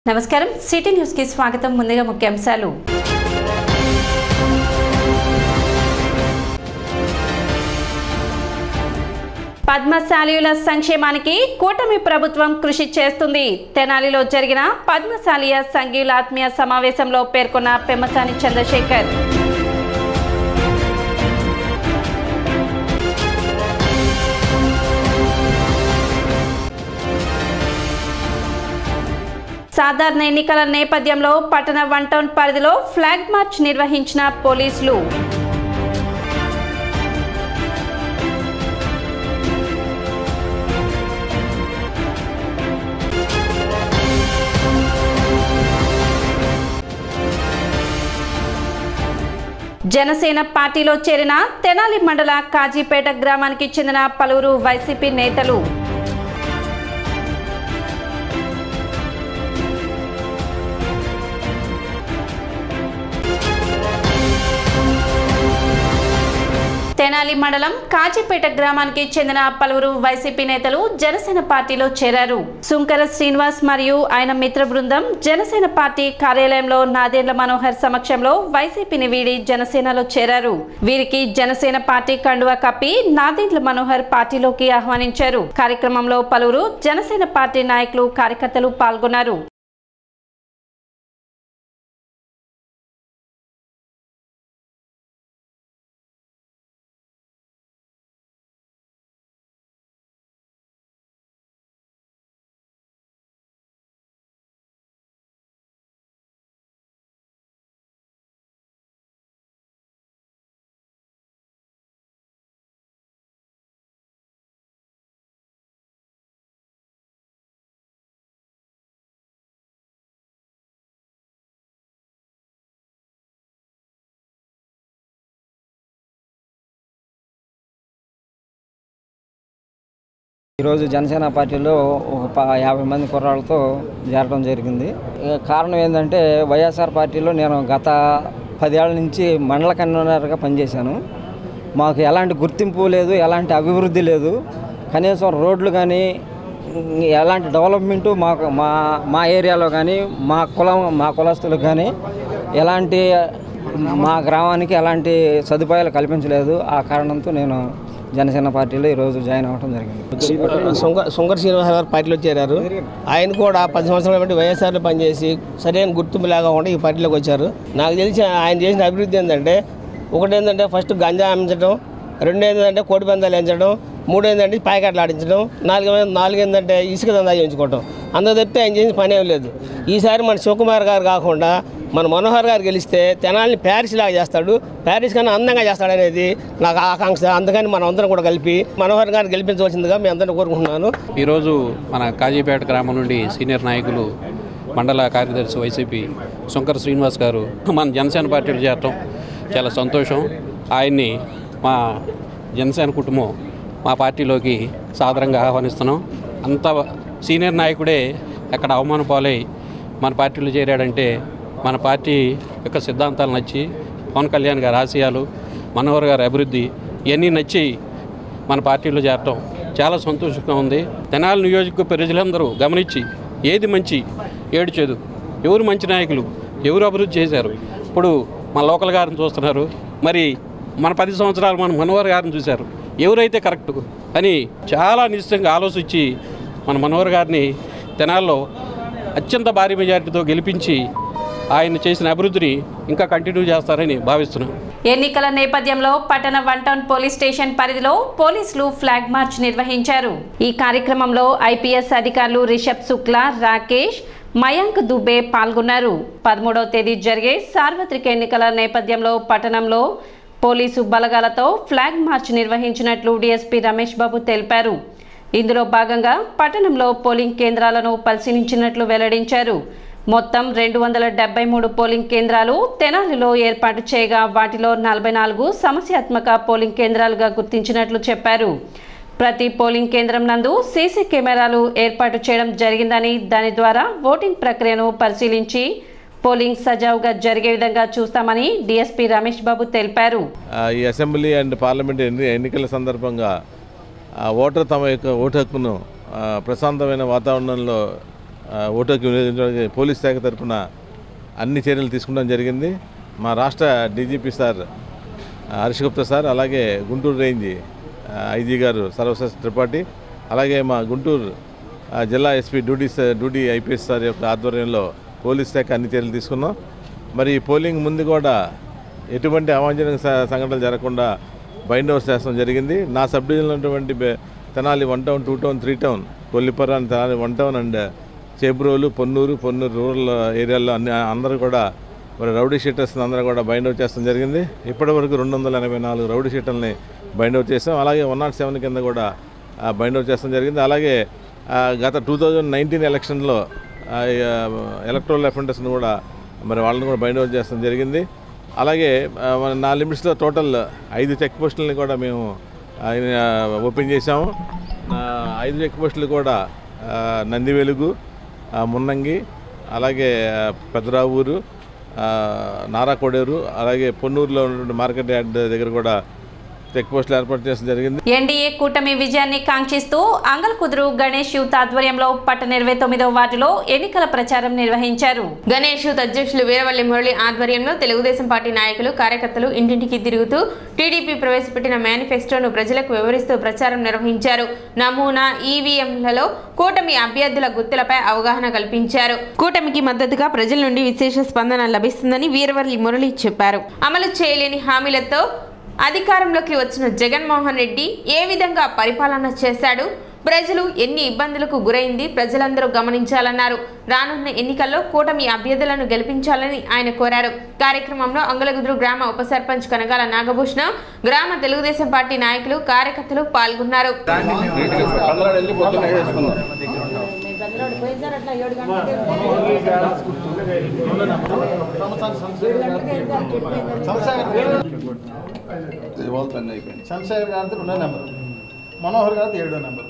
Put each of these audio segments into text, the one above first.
నమస్కారం city news కి స్వాగతం ముందుగా ముఖ్యాంశాలు పద్మశాలీల సంక్షేమానికి కూటమి ప్రభుత్వం కృషి చేస్తుంది తెనాలిలో జరిగిన పద్మశాలీయ సంఘీయుల ఆత్మీయ సమావేశంలో పేర్కొన్న పెమ్మసాని చంద్రశేఖర్ సాధారణ ఎన్నికల నేపథ్యంలో పట్టణ వన్ టౌన్ పరిధిలో ఫ్లాగ్ మార్చ్ నిర్వహించిన పోలీసులు జనసేన పార్టీలో చేరిన తెనాలి మండల కాజీపేట గ్రామానికి చెందిన పలువురు వైసీపీ నేతలు తెనాలి మండలం కాజీపేట గ్రామానికి చెందిన పలువురు వైసీపీ నేతలు జనసేన పార్టీలో చేరారు. సుంకర శ్రీనివాస్ మరియు ఆయన మిత్ర బృందం జనసేన పార్టీ కార్యాలయంలో నాదెండ్ల మనోహర్ సమక్షంలో వైసీపీని వీడి జనసేనలో చేరారు. వీరికి జనసేన పార్టీ కండువా కప్పి నాదెండ్ల మనోహర్ పార్టీలోకి ఆహ్వానించారు. కార్యక్రమంలో పలువురు జనసేన పార్టీ నాయకులు కార్యకర్తలు పాల్గొన్నారు. ఈరోజు జనసేన పార్టీలో ఒక 50 మంది కుర్రాళ్ళతో చేరడం జరిగింది. కారణం ఏంటంటే వైఎస్ఆర్ పార్టీలో నేను గత 10 ఏళ్ల నుంచి మండల కన్వీనర్గా పనిచేశాను. మాకు ఎలాంటి గుర్తింపు లేదు, ఎలాంటి అభివృద్ధి లేదు. కనీసం రోడ్లు కానీ ఎలాంటి డెవలప్మెంటు మాకు మా ఏరియాలో కానీ మా కులస్తులకు కానీ ఎలాంటి మా గ్రామానికి ఎలాంటి సదుపాయాలు కల్పించలేదు. ఆ కారణంతో నేను జనసేన పార్టీలో ఈరోజు జాయిన్ అవ్వడం జరిగింది. సుంకర శ్రీనివాస్ గారు పార్టీలో చేరారు. ఆయన కూడా 10 సంవత్సరాల బట్టి వైఎస్ఆర్లో పనిచేసి సరైన గుర్తింపు లేకుండా ఈ పార్టీలోకి వచ్చారు. నాకు తెలిసి ఆయన చేసిన అభివృద్ధి ఏంటంటే, ఒకటి ఏంటంటే ఫస్ట్ గంజా అమ్మించడం, 2 ఏంటంటే కోడి పందాలు ఎంచడం, 3 ఏంటంటే పాయకాట్లు ఆడించడం, 4 ఏంటంటే ఇసుక దందా చేయించుకోవటం. అందరూ తప్పితే ఆయన చేసిన పని ఏం లేదు. ఈసారి మన శివకుమార్ గారు కాకుండా మన మనోహర్ గారు గెలిస్తే తెనాలిని ప్యారిస్ లాగా చేస్తాడు, ప్యారిస్ కన్నా అందంగా చేస్తాడనేది నాకు ఆకాంక్ష. అందుకని మనం అందరం కూడా కలిపి మనోహర్ గారిని గెలిపించవలసిందిగా మేము అందరినీ కోరుకుంటున్నాను. ఈరోజు మన కాజీపేట గ్రామం నుండి సీనియర్ నాయకులు మండల కార్యదర్శి వైసీపీ సుంకర శ్రీనివాస్ గారు మన జనసేన పార్టీలో చేరటం చాలా సంతోషం. ఆయన్ని మా జనసేన కుటుంబం మా పార్టీలోకి సాదరంగా ఆహ్వానిస్తున్నాం. అంత సీనియర్ నాయకుడే అక్కడ అవమాన పాలై మన పార్టీలో చేరాడంటే మన పార్టీ యొక్క సిద్ధాంతాలు నచ్చి, పవన్ కళ్యాణ్ గారి ఆశయాలు, మనోహర్ గారి అభివృద్ధి ఇవన్నీ నచ్చి మన పార్టీలో చేరటం చాలా సంతోషంగా ఉంది. తెనాలి నియోజక ప్రజలందరూ గమనించి ఏది మంచి ఏడు చెడు, ఎవరు మంచి నాయకులు, ఎవరు అభివృద్ధి చేశారు, ఇప్పుడు మన లోకల్ గారిని చూస్తున్నారు, మరి మన 10 సంవత్సరాలు మన మనోహర్ గారిని చూశారు, ఎవరైతే కరెక్టు అని చాలా నిశ్చితంగా ఆలోచించి మన మనోహర్ గారిని తెనాల్లో అత్యంత భారీ మెజారిటీతో గెలిపించి ఆయన చేసిన అభివృద్ధిని ఇంకా కంటిన్యూ చేస్తారని భావిస్తున్నాం. ఎన్నికల నేపథ్యంలో పట్టణ వన్ టౌన్ పోలీస్ స్టేషన్ పరిధిలో పోలీసులు ఫ్లాగ్ మార్చ్ నిర్వహించారు. ఈ కార్యక్రమంలో ఐపీఎస్ అధికారులు రిషబ్ శుక్లా, రాకేష్, మయాంక్ దుబే పాల్గొన్నారు. 13వ తేదీ జరిగే సార్వత్రిక ఎన్నికల నేపథ్యంలో పట్టణంలో పోలీసు బలగాలతో ఫ్లాగ్ మార్చ్ నిర్వహించినట్లు డీఎస్పీ రమేష్ బాబు తెలిపారు. ఇందులో భాగంగా పట్టణంలో పోలింగ్ కేంద్రాలను పరిశీలించినట్లు వెల్లడించారు. మొత్తం 273 పోలింగ్ కేంద్రాలు తెనాలిలో ఏర్పాటు చేయగా వాటిలో 44 సమస్యాత్మక పోలింగ్ కేంద్రాలుగా గుర్తించినట్లు చెప్పారు. ప్రతి పోలింగ్ కేంద్రం నందు సీసీ కెమెరాలు ఏర్పాటు చేయడం జరిగిందని, దాని ద్వారా ఓటింగ్ ప్రక్రియను పరిశీలించి పోలింగ్ సజావుగా జరిగే విధంగా చూస్తామని డీఎస్పీ రమేష్ బాబు తెలిపారు. ఈ అసెంబ్లీ అండ్ పార్లమెంట్ ఎన్నికల సందర్భంగా ఓటర్ తమ యొక్క ఓటు హక్కును ప్రశాంతమైన వాతావరణంలో ఓటుకి వినియోగించడానికి పోలీస్ శాఖ తరఫున అన్ని చర్యలు తీసుకోవడం జరిగింది. మా రాష్ట్ర DGP sir Harsh Gupta sir, అలాగే గుంటూరు రేంజ్ ఐజీ గారు సర్వశేష త్రిపాఠి, అలాగే మా గుంటూరు జిల్లా ఎస్పీ డ్యూటీ ఐపీఎస్ సార్ యొక్క ఆధ్వర్యంలో పోలీస్ శాఖ అన్ని చర్యలు తీసుకున్నాం. మరి పోలింగ్ ముందు కూడా ఎటువంటి అవాంఛనీయ సంఘటనలు జరగకుండా బైండ్ ఓవర్స్ చేస్తాం జరిగింది. నా సబ్ డివిజన్లో ఉన్నటువంటి Tenali 1 town 2 town 3 town Kollipara Tenali 1 town and Chebrolu Ponnuru rural ఏరియాల్లో అందరూ కూడా మరి రౌడీ షీటర్స్ అందరూ కూడా బైండ్ అవుట్ చేస్తాం జరిగింది. ఇప్పటి వరకు 284 రౌడీ షీటర్లని బైండ్ అవుట్ చేస్తాం. అలాగే 107 కింద కూడా బైండ్ అవుట్ చేస్తాం జరిగింది. అలాగే గత 2019 ఎలక్షన్లో ఎలక్ట్రల్ అఫెండర్స్ని కూడా మరి వాళ్ళని కూడా బైండ్ అవుట్ చేస్తాం జరిగింది. అలాగే నా లిమిట్స్లో టోటల్ 5 చెక్ పోస్టులని కూడా మేము ఓపెన్ చేసాము. 5 చెక్ పోస్టులు కూడా నందివెలుగు, మున్నంగి, అలాగే పెద్దరావూరు, నారాకోడేరు, అలాగే పొన్నూరులో ఉన్నటువంటి మార్కెట్ యార్డ్ దగ్గర కూడా చెక్ పోస్టులు ఏర్పాటు చేయడం జరిగింది. ఎన్డీఏ కూటమి విజయాన్ని కాంక్షిస్తూ అంగల్కుదురు గణేష్ యూత్ ఆధ్వర్యంలో పట్టణ 29వ వార్డులో ఎన్నికల ప్రచారం నిర్వహించారు. గణేష్ యూత్ అధ్యక్షులు వీరవల్లి మురళి ఆధ్వర్యంలో తెలుగుదేశం పార్టీ నాయకులు కార్యకర్తలు ఇంటింటికి తిరుగుతూ టీడీపీ ప్రవేశపెట్టిన మేనిఫెస్టోను ప్రజలకు వివరిస్తూ ప్రచారం నిర్వహించారు. నమూనా ఈవీఎంలలో కూటమి అభ్యర్థుల గుర్తులపై అవగాహన కల్పించారు. కూటమికి మద్దతుగా ప్రజల నుండి విశేష స్పందన లభిస్తుందని వీరవల్లి మురళి చెప్పారు. అమలు చేయలేని హామీలతో అధికారంలోకి వచ్చిన జగన్మోహన్ రెడ్డి ఏ విధంగా పరిపాలన చేశాడు, ప్రజలు ఎన్ని ఇబ్బందులకు గురైంది ప్రజలందరూ గమనించాలన్నారు. రానున్న ఎన్నికల్లో కూటమి అభ్యర్థులను గెలిపించాలని ఆయన కోరారు. కార్యక్రమంలో అంగలగుదురు గ్రామ ఉప సర్పంచ్ కనగాల నాగభూషణ, గ్రామ తెలుగుదేశం పార్టీ నాయకులు, కార్యకర్తలు పాల్గొన్నారు. చంద్రశేఖర్ గారి 2వ నెంబర్, మనోహర్ గారి 7వ నెంబర్.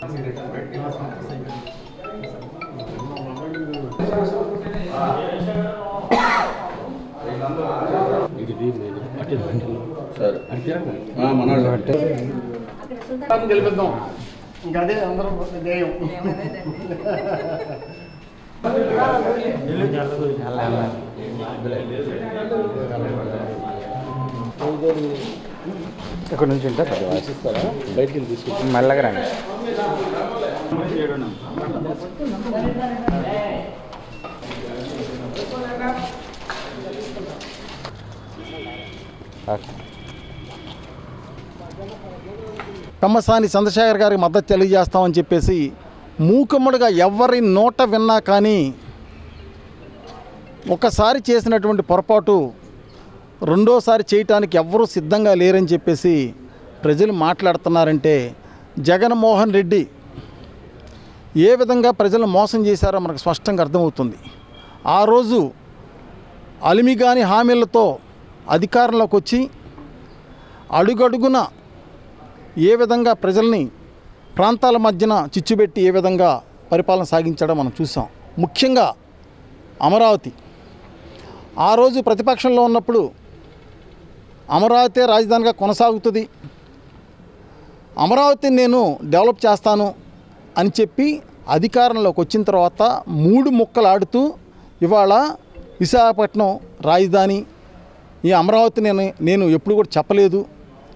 గెలిపిద్దాం, ఇంకా అదే అందరం ధ్యేయం. ఇక్కడ నుంచి ఉంటే బయటికి తీసుకుంటాం, మెల్లగా రండి. కమ్మసాని చంద్రశేఖర్ గారికి మద్దతు తెలియజేస్తామని చెప్పేసి మూకుమ్మడిగా ఎవరి నోట విన్నా కానీ ఒకసారి చేసినటువంటి పొరపాటు రెండోసారి చేయటానికి ఎవ్వరూ సిద్ధంగా లేరని చెప్పేసి ప్రజలు మాట్లాడుతున్నారంటే జగన్మోహన్ రెడ్డి ఏ విధంగా ప్రజలను మోసం చేశారో మనకు స్పష్టంగా అర్థమవుతుంది. ఆ రోజు అలిమిగాని హామీలతో అధికారంలోకి వచ్చి అడుగడుగున ఏ విధంగా ప్రజల్ని ప్రాంతాల మధ్యన చిచ్చుబెట్టి ఏ విధంగా పరిపాలన సాగించడం మనం చూసాం. ముఖ్యంగా అమరావతి ఆ రోజు ప్రతిపక్షంలో ఉన్నప్పుడు అమరావతి రాజధానిగా కొనసాగుతుంది, అమరావతిని నేను డెవలప్ చేస్తాను అని చెప్పి అధికారంలోకి వచ్చిన తర్వాత 3 ముక్కలు ఆడుతూ ఇవాళ విశాఖపట్నం రాజధాని, ఈ అమరావతిని నేను ఎప్పుడు కూడా చెప్పలేదు,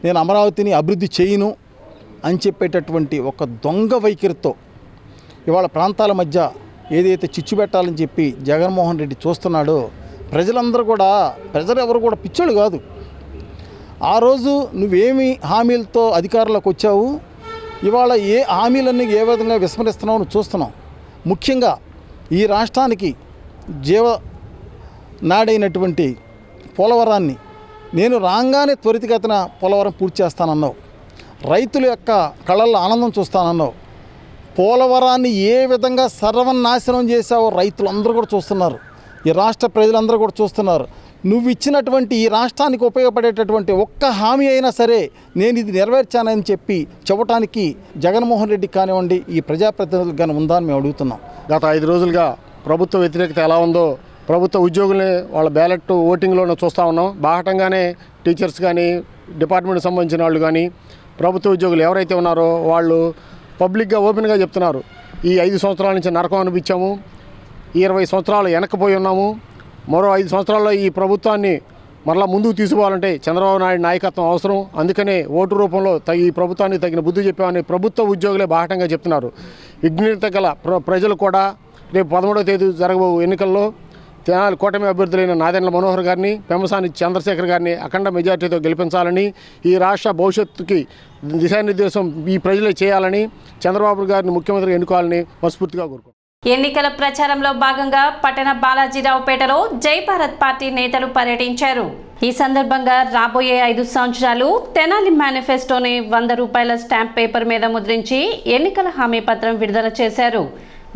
నేను అమరావతిని అభివృద్ధి చేయను అని చెప్పేటటువంటి ఒక దొంగ వైఖరితో ఇవాళ ప్రాంతాల మధ్య ఏదైతే చిచ్చు పెట్టాలని చెప్పి జగన్మోహన్ రెడ్డి చూస్తున్నాడో ప్రజలు ఎవరు కూడా పిచ్చోళ్ళు కాదు. ఆ రోజు నువ్వేమి హామీలతో అధికారంలోకి వచ్చావు, ఇవాళ ఏ హామీలన్నీ ఏ విధంగా విస్మరిస్తున్నావు నువ్వు చూస్తున్నావు. ముఖ్యంగా ఈ రాష్ట్రానికి జీవనాడైనటువంటి పోలవరాన్ని నేను రాగానే త్వరితగతిన పోలవరం పూర్తి చేస్తానన్నావు, రైతుల యొక్క కళ్ళల్లో ఆనందం చూస్తానన్నావు. పోలవరాన్ని ఏ విధంగా సర్వనాశనం చేశావో రైతులందరూ కూడా చూస్తున్నారు, ఈ రాష్ట్ర ప్రజలందరూ కూడా చూస్తున్నారు. నువ్వు ఇచ్చినటువంటి ఈ రాష్ట్రానికి ఉపయోగపడేటటువంటి ఒక్క హామీ అయినా సరే నేను ఇది నెరవేర్చానని చెప్పి చెప్పడానికి జగన్మోహన్ రెడ్డి కానివ్వండి ఈ ప్రజాప్రతినిధులకు కానీ ఉందా అని మేము అడుగుతున్నాం. గత 5 రోజులుగా ప్రభుత్వ వ్యతిరేకత ఎలా ఉందో ప్రభుత్వ ఉద్యోగుల్ని వాళ్ళ బ్యాలెట్ ఓటింగ్లోనే చూస్తూ ఉన్నాం. బాహటంగానే టీచర్స్ కానీ డిపార్ట్మెంట్కి సంబంధించిన వాళ్ళు కానీ ప్రభుత్వ ఉద్యోగులు ఎవరైతే ఉన్నారో వాళ్ళు పబ్లిక్గా ఓపెన్గా చెప్తున్నారు, ఈ 5 సంవత్సరాల నుంచి నరకం అనిపించాము, 20 సంవత్సరాలు వెనక్కిపోయి ఉన్నాము. మరో 5 సంవత్సరాల్లో ఈ ప్రభుత్వాన్ని మరలా ముందుకు తీసుకోవాలంటే చంద్రబాబు నాయుడు నాయకత్వం అవసరం. అందుకనే ఓటు రూపంలో ఈ ప్రభుత్వానికి తగిన బుద్ధి చెప్పామని ప్రభుత్వ ఉద్యోగులే బాహటంగా చెప్తున్నారు. విఘ్నత గల ప్రజలు కూడా రేపు 13వ తేదీ జరగబో ఎన్నికల్లో తెనాలి కూటమి అభ్యర్థులైన నాదెండ్ల మనోహర్ గారిని, పెమ్మసాని చంద్రశేఖర్ గారిని అఖండ మెజార్టీతో గెలిపించాలని, ఈ రాష్ట్ర భవిష్యత్తుకి దిశానిర్దేశం ఈ ప్రజలే చేయాలని, చంద్రబాబు గారిని ముఖ్యమంత్రిగా ఎన్నుకోవాలని మనస్ఫూర్తిగా కోరుకుంటున్నాను. ఎన్నికల ప్రచారంలో భాగంగా పట్టణ బాలాజీరావుపేటలో జై భారత్ పార్టీ నేతలు పర్యటించారు. ఈ సందర్భంగా రాబోయే 5 సంవత్సరాలు తెనాలి మేనిఫెస్టోని 100 రూపాయల స్టాంప్ పేపర్ మీద ముద్రించి ఎన్నికల హామీ పత్రం విడుదల చేశారు.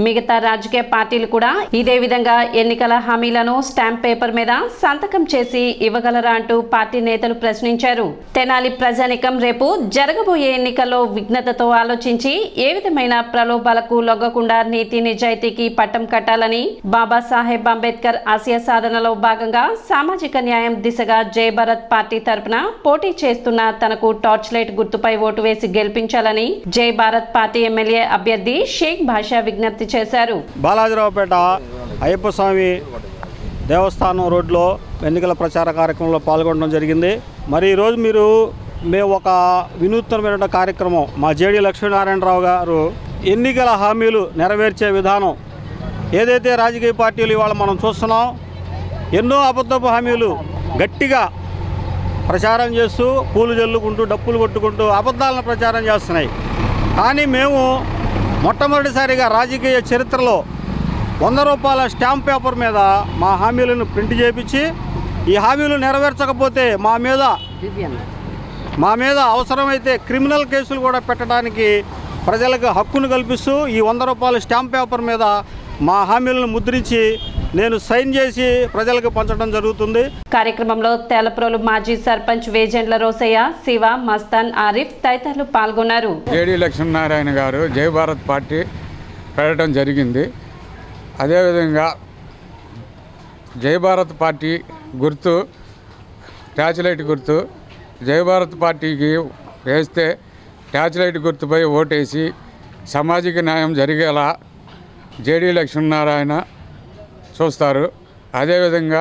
మిగతా రాజకీయ పార్టీలు కూడా ఇదే విధంగా ఎన్నికల హామీలను స్టాంప్ పేపర్ మీద సంతకం చేసి ఇవ్వగలరా అంటూ పార్టీ నేతలు ప్రశ్నించారు. తెనాలి ప్రజానికం రేపు జరగబోయే ఎన్నికల్లో విఘ్నతతో ఆలోచించి ఏ విధమైన ప్రలోభాలకు లొగ్గకుండా నీతి నిజాయితీకి పట్టం కట్టాలని, బాబాసాహెబ్ అంబేద్కర్ ఆశయ సాధనలో భాగంగా సామాజిక న్యాయం దిశగా జై భారత్ పార్టీ తరపున పోటీ చేస్తున్న తనకు టార్చ్ లైట్ గుర్తుపై ఓటు వేసి గెలిపించాలని జై భారత్ పార్టీ ఎమ్మెల్యే అభ్యర్థి షేక్ భాషా విజ్ఞప్తి చేశారు. బాలాజీరావుపేట అయ్యప్ప స్వామి దేవస్థానం రోడ్లో ఎన్నికల ప్రచార కార్యక్రమంలో పాల్గొనడం జరిగింది. మరి ఈరోజు మేము ఒక వినూత్నమైన కార్యక్రమం, మా జేడీ లక్ష్మీనారాయణరావు గారు ఎన్నికల హామీలు నెరవేర్చే విధానం ఏదైతే రాజకీయ పార్టీలు ఇవాళ మనం చూస్తున్నాం, ఎన్నో అబద్ధపు హామీలు గట్టిగా ప్రచారం చేస్తూ పూలు జల్లుకుంటూ డప్పులు కొట్టుకుంటూ అబద్ధాలను ప్రచారం చేస్తున్నాయి. కానీ మేము మొట్టమొదటిసారిగా రాజకీయ చరిత్రలో 100 రూపాయల స్టాంప్ పేపర్ మీద మా హామీలను ప్రింట్ చేయించి, ఈ హామీలు నెరవేర్చకపోతే మా మీద అవసరమైతే క్రిమినల్ కేసులు కూడా పెట్టడానికి ప్రజలకు హక్కును కల్పిస్తూ ఈ 100 రూపాయల స్టాంప్ పేపర్ మీద మా హామీలను ముద్రించి నేను సైన్ చేసి ప్రజలకు పంచడం జరుగుతుంది. కార్యక్రమంలో తేలప్రోలు మాజీ సర్పంచ్ వేజెండ్ల రోసయ్య, శివ, మస్తాన్, ఆరిఫ్ తదితరులు పాల్గొన్నారు. జేడీ లక్ష్మీనారాయణ గారు జై భారత్ పార్టీ పెట్టడం జరిగింది. అదేవిధంగా జై భారత్ పార్టీ గుర్తు టార్చ్ లైట్ గుర్తు, జై భారత్ పార్టీకి వేస్తే టార్చ్ లైట్ గుర్తుపై ఓటేసి సామాజిక న్యాయం జరిగేలా జేడీ లక్ష్మీనారాయణ చూస్తారు. అదేవిధంగా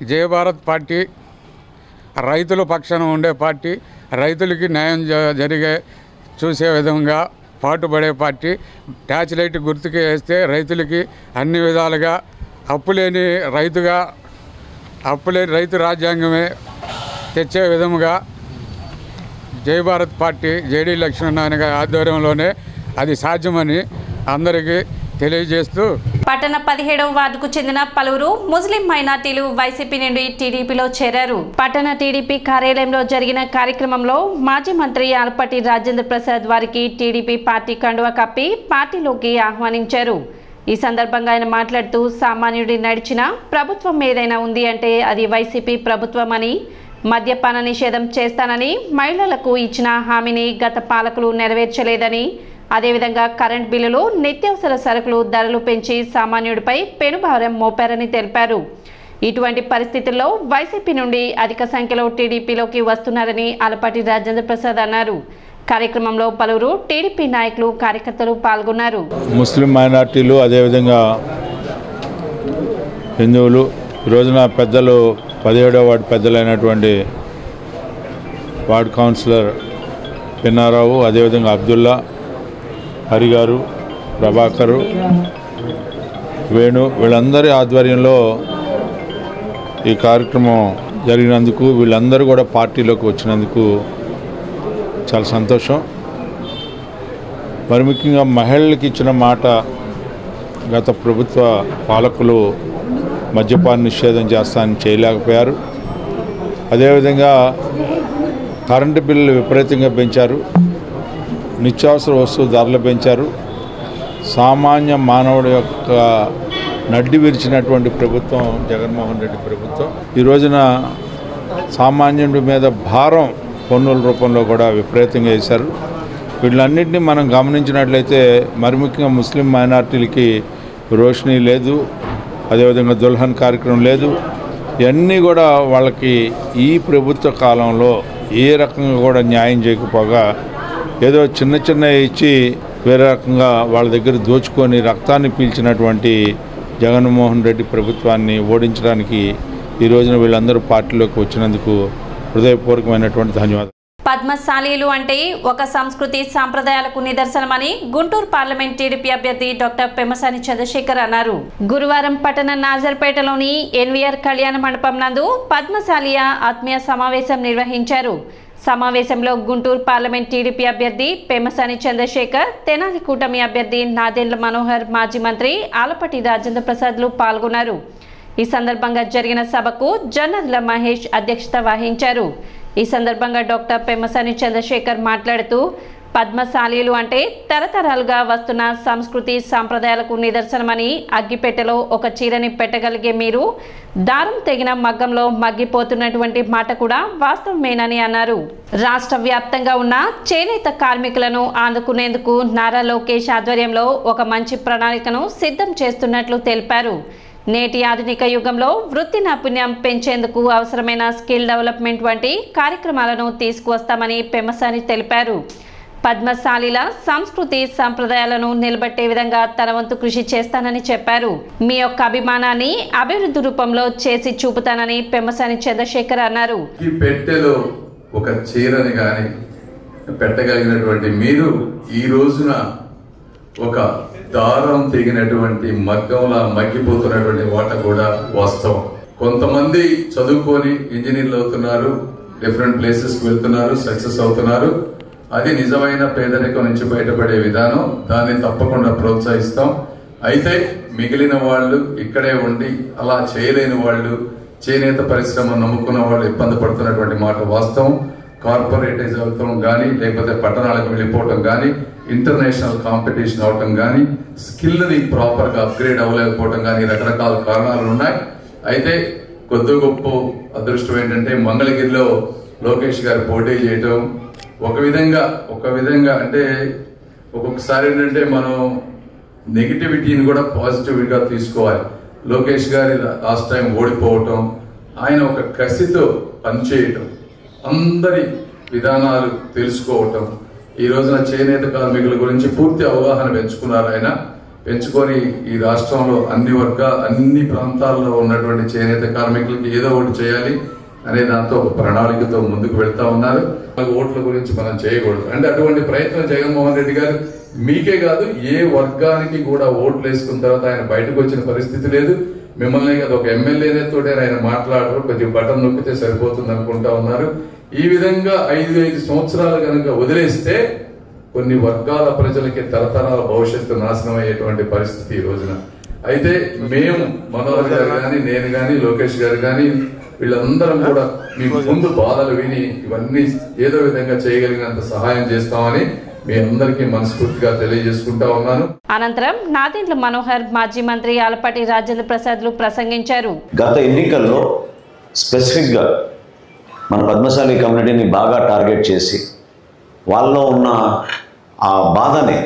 జై భారత్ పార్టీ రైతుల పక్షాన ఉండే పార్టీ, రైతులకి న్యాయం జరిగే చూసే విధంగా పాటుపడే పార్టీ. టార్చ్ లైట్ గుర్తుకి వేస్తే రైతులకి అన్ని విధాలుగా అప్పులేని రైతు రాజ్యాంగమే తెచ్చే విధముగా జై భారత్ పార్టీ జేడీ లక్ష్మీనారాయణ గారి ఆధ్వర్యంలోనే అది సాధ్యమని అందరికీ తెలియజేస్తూ, పట్టణ 17వ వార్డుకు చెందిన పలువురు ముస్లిం మైనార్టీలు వైసీపీ నుండి టీడీపీలో చేరారు. పట్టణ టీడీపీ కార్యాలయంలో జరిగిన కార్యక్రమంలో మాజీ మంత్రి ఆలపాటి రాజేంద్ర ప్రసాద్ వారికి టీడీపీ పార్టీ కండువా కప్పి పార్టీలోకి ఆహ్వానించారు. ఈ సందర్భంగా ఆయన మాట్లాడుతూ, సామాన్యుడి నడిచిన ప్రభుత్వం ఏదైనా ఉంది అంటే అది వైసీపీ ప్రభుత్వమని, మద్యపాన నిషేధం చేస్తానని మహిళలకు ఇచ్చిన హామీని గత పాలకులు నెరవేర్చలేదని, అదేవిధంగా కరెంట్ బిల్లులు, నిత్యావసర సరుకులు ధరలు పెంచి సామాన్యుడిపై పెనుభారం మోపారని తెలిపారు. ఇటువంటి పరిస్థితుల్లో వైసీపీ నుండి అధిక సంఖ్యలో టీడీపీలోకి వస్తున్నారని ఆలపాటి రాజేంద్ర ప్రసాద్ అన్నారు. కార్యక్రమంలో పలువురు టీడీపీ నాయకులు, కార్యకర్తలు పాల్గొన్నారు. ముస్లిం మైనార్టీలు, అదేవిధంగా హిందువులు ఈ రోజున పెద్దలు 17వ వార్డు పెద్దలైనటువంటి వార్డు కౌన్సిలర్ పిన్నారావు, అదేవిధంగా అబ్దుల్లా, హరిగారు, ప్రభాకరు, వేణు వీళ్ళందరి ఆధ్వర్యంలో ఈ కార్యక్రమం జరిగినందుకు, వీళ్ళందరూ కూడా పార్టీలోకి వచ్చినందుకు చాలా సంతోషం. మరి ముఖ్యంగా మహిళలకు ఇచ్చిన మాట గత ప్రభుత్వ పాలకులు మద్యపాన నిషేధం చేస్తానని చేయలేకపోయారు. అదేవిధంగా కరెంటు బిల్లులు విపరీతంగా పెంచారు, నిత్యావసర వస్తువు ధరలు పెంచారు. సామాన్య మానవుడి యొక్క నడ్డి విరిచినటువంటి ప్రభుత్వం జగన్మోహన్ రెడ్డి ప్రభుత్వం. ఈ రోజున సామాన్యుడి మీద భారం పన్నుల రూపంలో కూడా విపరీతంగా వేశారు. వీళ్ళన్నింటినీ మనం గమనించినట్లయితే మరి ముఖ్యంగా ముస్లిం మైనార్టీలకి రోషనీ లేదు, అదేవిధంగా దుల్హన్ కార్యక్రమం లేదు. ఇవన్నీ కూడా వాళ్ళకి ఈ ప్రభుత్వ కాలంలో ఏ రకంగా కూడా న్యాయం చేయకపోగా ఏదో చిన్న ఇచ్చి వేరే రకంగా వాళ్ళ దగ్గర దోచుకొని రక్తాన్ని పీల్చినటువంటి జగన్మోహన్ రెడ్డి ప్రభుత్వాన్ని ఓడించడానికి ఈ రోజున వీళ్ళందరూ పార్టీలోకి వచ్చినందుకు హృదయపూర్వకమైనటువంటి ధన్యవాదాలు. పద్మశాలీలు అంటే ఒక సంస్కృతి సాంప్రదాయాలకు నిదర్శనమని గుంటూరు పార్లమెంట్ టీడీపీ అభ్యర్థి డాక్టర్ పెమ్మసాని చంద్రశేఖర్ అన్నారు. గురువారం పట్టణ నాజర్పేటలోని ఎన్వీఆర్ కళ్యాణ మండపం నందు పద్మశాలియ ఆత్మీయ సమావేశం నిర్వహించారు. సమావేశంలో గుంటూరు పార్లమెంట్ టీడీపీ అభ్యర్థి పెమ్మసాని చంద్రశేఖర్, తెనాలి కూటమి అభ్యర్థి నాదెండ్ల మనోహర్, మాజీ మంత్రి ఆలపాటి రాజేంద్ర ప్రసాద్లు పాల్గొన్నారు. ఈ సందర్భంగా జరిగిన సభకు జొన్నర్ల మహేష్ అధ్యక్షత వహించారు. ఈ సందర్భంగా డాక్టర్ పెమ్మసాని చంద్రశేఖర్ మాట్లాడుతూ, పద్మశాలీలు అంటే తరతరాలుగా వస్తున్న సంస్కృతి సాంప్రదాయాలకు నిదర్శనమని, అగ్గిపెట్టెలో ఒక చీరని పెట్టగలిగే మీరు దారం తెగిన మగ్గంలో మగ్గిపోతున్నటువంటి మాట కూడా వాస్తవమేనని అన్నారు. రాష్ట్ర వ్యాప్తంగా ఉన్న చేనేత కార్మికులను ఆదుకునేందుకు నారా లోకేష్ ఆధ్వర్యంలో ఒక మంచి ప్రణాళికను సిద్ధం చేస్తున్నట్లు తెలిపారు. నేటి ఆధునిక యుగంలో వృత్తి నైపుణ్యం పెంచేందుకు అవసరమైన స్కిల్ డెవలప్మెంట్ వంటి కార్యక్రమాలను తీసుకువస్తామని పెమ్మసాని తెలిపారు. పద్మశాలీల సంస్కృతి సంప్రదాయాలను నిలబెట్టే విధంగా తన వంతు కృషి చేస్తానని చెప్పారు. మీ యొక్క అభిమానాన్ని అభివృద్ధి రూపంలో చేసి చూపుతానని పెమ్మసాని చంద్రశేఖర్ అన్నారు. ఈ పెట్టెలో ఒక చీరని గాని పెట్టగలిగినటువంటి మీరు ఈ రోజున ఒక దారం తెగినటువంటి మగ్గంలా మగ్గిపోతున్నటువంటి వాట కూడా వాస్తవం. కొంతమంది చదువుకొని ఇంజనీర్లు అవుతున్నారు, డిఫరెంట్ ప్లేసెస్ కి వెళ్తున్నారు, సక్సెస్ అవుతున్నారు. అది నిజమైన పేదరికం నుంచి బయటపడే విధానం. దాన్ని తప్పకుండా ప్రోత్సహిస్తాం. అయితే మిగిలిన వాళ్ళు ఇక్కడే ఉండి అలా చేయలేని వాళ్ళు, చేనేత పరిశ్రమ నమ్ముకున్న వాళ్ళు ఇబ్బంది పడుతున్నటువంటి మాట వాస్తవం. కార్పొరేటైజ్ అవటం కానీ, లేకపోతే పట్టణాలకు వెళ్ళిపోవటం కానీ, ఇంటర్నేషనల్ కాంపిటీషన్ అవటం కానీ, స్కిల్ని ప్రాపర్గా అప్గ్రేడ్ అవ్వలేకపోవటం కానీ రకరకాల కారణాలు ఉన్నాయి. అయితే కొద్ది గొప్ప అదృష్టం ఏంటంటే మంగళగిరిలో లోకేష్ గారు పోటీ చేయటం ఒక విధంగా అంటే ఒక్కొక్కసారి ఏంటంటే మనం నెగిటివిటీని కూడా పాజిటివ్గా తీసుకోవాలి. లోకేష్ గారి లాస్ట్ టైం ఓడిపోవటం, ఆయన ఒక కసితో పనిచేయటం, అందరి విధానాలు తెలుసుకోవటం, ఈ రోజున చేనేత కార్మికుల గురించి పూర్తి అవగాహన పెంచుకున్నారు. ఆయన పెంచుకొని ఈ రాష్ట్రంలో అన్ని ప్రాంతాల్లో ఉన్నటువంటి చేనేత కార్మికులకి ఏదో ఒకటి చేయాలి అనే దాంతో ఒక ప్రణాళికతో ముందుకు వెళ్తా ఉన్నారు. ఓట్ల గురించి మనం చేయకూడదు అంటే అటువంటి ప్రయత్నం జగన్మోహన్ రెడ్డి గారు మీకే కాదు ఏ వర్గానికి కూడా ఓట్లు వేసుకున్న తర్వాత ఆయన బయటకు వచ్చిన పరిస్థితి లేదు. మిమ్మల్ని కదా ఒక ఎమ్మెల్యేనే తోటే ఆయన మాట్లాడరు, కొంచెం బటన్ నొక్కితే సరిపోతుంది అనుకుంటా ఉన్నారు. ఈ విధంగా 5 సంవత్సరాలు కనుక వదిలేస్తే కొన్ని వర్గాల ప్రజలకి తరతరాల భవిష్యత్తు నాశనం అయ్యేటువంటి పరిస్థితి ఈ రోజున. అయితే మేము మనోహర్ గారు కానీ, నేను కానీ, లోకేష్ గారు కానీ వీళ్ళందరం కూడా మీ ముందు బాధలు విని ఇవన్నీ ఏదో విధంగా చేయగలిగినంత సహాయం చేస్తామని మీ అందరికీ మనస్ఫూర్తిగా తెలియజేసుకుంటా ఉన్నాను. అనంతరం నాదెండ్ల మనోహర్, మాజీ మంత్రి ఆలపాటి రాజేంద్ర ప్రసాద్లు ప్రసంగించారు. గత ఎన్నికల్లో స్పెసిఫిక్గా మన పద్మశాలి కమ్యూనిటీని బాగా టార్గెట్ చేసి వాళ్ళలో ఉన్న ఆ బాధని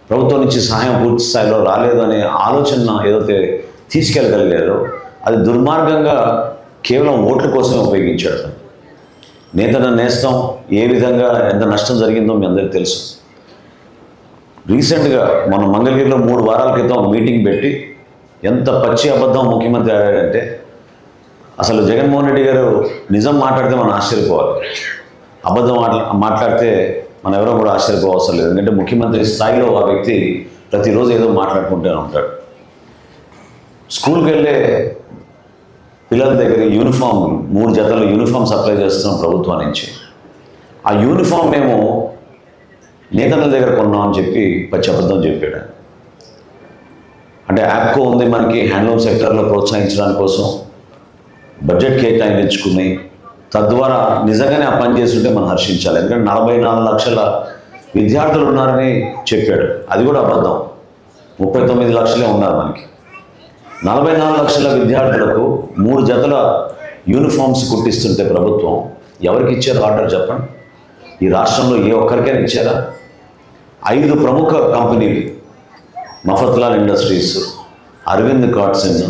ప్రభుత్వం నుంచి సహాయం పూర్తి స్థాయిలో రాలేదనే ఆలోచన ఏదైతే తీసుకెళ్ళగలిగారో అది దుర్మార్గంగా కేవలం ఓట్ల కోసమే ఉపయోగించాడు. నేతన నేస్తం ఏ విధంగా ఎంత నష్టం జరిగిందో మీ అందరికీ తెలుసు. రీసెంట్గా మన మంగళగిరిలో 3 వారాల క్రితం మీటింగ్ పెట్టి ఎంత పచ్చి అబద్ధం ముఖ్యమంత్రి అయ్యాడంటే అసలు జగన్మోహన్ రెడ్డి గారు నిజం మాట్లాడితే మనం ఆశ్చర్యపోవాలి, అబద్ధం మాట్లాడితే మనం ఎవరో కూడా ఆశ్చర్యపోవసరం లేదు. ఎందుకంటే ముఖ్యమంత్రి స్థాయిలో ఆ వ్యక్తి ప్రతిరోజు ఏదో మాట్లాడుకుంటూనే ఉంటాడు. స్కూల్కి వెళ్ళే పిల్లల దగ్గర యూనిఫామ్ 3 జతలు యూనిఫామ్ సప్లై చేస్తున్నాం ప్రభుత్వం నుంచి. ఆ యూనిఫామ్ మేము నేతల దగ్గర కొన్నామని చెప్పి పచ్చి అబద్ధం చెప్పాడు. అంటే యాప్కో ఉంది మనకి హ్యాండ్లూమ్ సెక్టర్లో ప్రోత్సహించడానికి కోసం బడ్జెట్ కేటాయించుకుని తద్వారా నిజంగానే ఆ పని చేస్తుంటే మనం హర్షించాలి. ఎందుకంటే 44 లక్షల విద్యార్థులు ఉన్నారని చెప్పాడు, అది కూడా అబద్ధం. 39 లక్షలే ఉన్నారు మనకి. 44 లక్షల విద్యార్థులకు 3 జతల యూనిఫామ్స్ కుట్టిస్తుంటే ప్రభుత్వం ఎవరికి ఇచ్చారు ఆర్డర్ చెప్పండి? ఈ రాష్ట్రంలో ఏ ఒక్కరికైనా ఇచ్చారా? 5 ప్రముఖ కంపెనీలు, మఫత్లాల్ ఇండస్ట్రీస్, అరవింద్ కాట్సన్,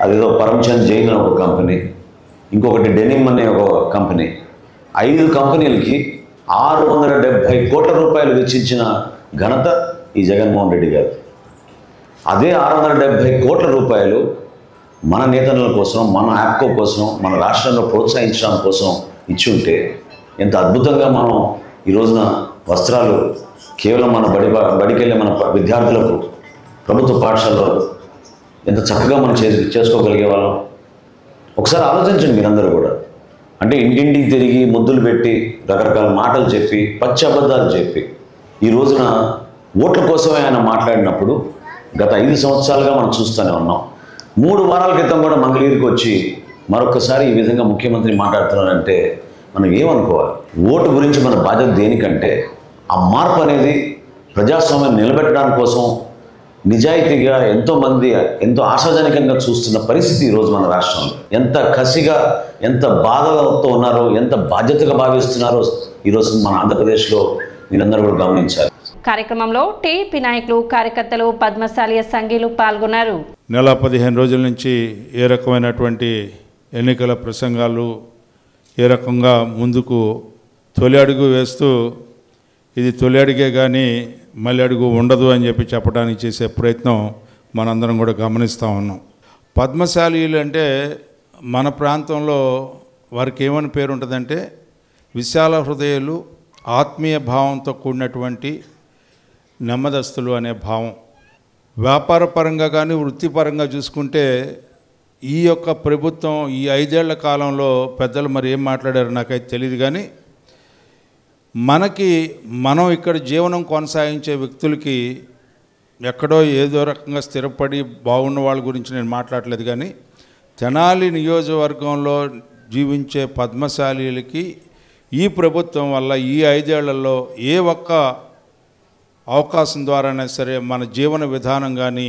అదేదో పరమ్చంద్ జైన్ ఒక కంపెనీ, ఇంకొకటి డెనిమ్ అనే ఒక కంపెనీ, 5 కంపెనీలకి 670 కోట్ల రూపాయలు వెచ్చించిన ఘనత ఈ జగన్మోహన్ రెడ్డి గారు. అదే 670 కోట్ల రూపాయలు మన నేతల కోసం, మన యాప్కో కోసం, మన రాష్ట్రంలో ప్రోత్సహించడం కోసం ఇచ్చి ఉంటే ఎంత అద్భుతంగా మనం ఈ రోజున వస్త్రాలు కేవలం మన బడికెళ్ళే మన విద్యార్థులకు ప్రభుత్వ పాఠశాలలో ఎంత చక్కగా మనం చేసుకోగలిగే వాళ్ళం. ఒకసారి ఆలోచించండి మీరందరూ కూడా. అంటే ఇంటింటికి తిరిగి ముద్దులు పెట్టి రకరకాల మాటలు చెప్పి పచ్చి అబద్ధాలు చెప్పి ఈ రోజున ఓట్ల కోసమే ఆయన మాట్లాడినప్పుడు గత 5 సంవత్సరాలుగా మనం చూస్తూనే ఉన్నాం. 3 వారాల క్రితం కూడా మంగళగిరికి వచ్చి మరొకసారి ఈ విధంగా ముఖ్యమంత్రి మాట్లాడుతున్నారంటే మనం ఏమనుకోవాలి? ఓటు గురించి మన బాధ్యత దేనికంటే ఆ మార్పు అనేది ప్రజాస్వామ్యం నిలబెట్టడానికి కోసం నిజాయితీగా ఎంతోమంది ఎంతో ఆశాజనకంగా చూస్తున్న పరిస్థితి ఈరోజు మన రాష్ట్రంలో. ఎంత కసిగా, ఎంత బాధతో ఉన్నారో, ఎంత బాధ్యతగా భావిస్తున్నారో ఈరోజు మన ఆంధ్రప్రదేశ్లో మీరందరూ కూడా గమనించారు. కార్యక్రమంలో టీడీపీ నాయకులు, కార్యకర్తలు, పద్మశాలి సంఘీయులు పాల్గొన్నారు. నెల 15 రోజుల నుంచి ఏ రకమైనటువంటి ఎన్నికల ప్రసంగాలు, ఏ రకంగా ముందుకు తొలి అడుగు వేస్తూ ఇది తొలి అడుగే కానీ మళ్ళీ అడుగు ఉండదు అని చెప్పి చెప్పడానికి చేసే ప్రయత్నం మనందరం కూడా గమనిస్తూ ఉన్నాం. పద్మశాలీలు అంటే మన ప్రాంతంలో వారికి ఏమని పేరు ఉంటుందంటే విశాల హృదయాలు, ఆత్మీయ భావంతో కూడినటువంటి నెమ్మదస్తులు అనే భావం. వ్యాపార పరంగా కానీ వృత్తిపరంగా చూసుకుంటే ఈ యొక్క ప్రభుత్వం ఈ 5 ఏళ్ల కాలంలో పెద్దలు మరి ఏం మాట్లాడారో నాకైతే తెలియదు, కానీ మనం ఇక్కడ జీవనం కొనసాగించే వ్యక్తులకి ఎక్కడో ఏదో రకంగా స్థిరపడి బాగున్న వాళ్ళ గురించి నేను మాట్లాడలేదు, కానీ తెనాలి నియోజకవర్గంలో జీవించే పద్మశాలీలకి ఈ ప్రభుత్వం వల్ల ఈ 5 ఏళ్లలో ఏ ఒక్క అవకాశం ద్వారానే సరే మన జీవన విధానం కానీ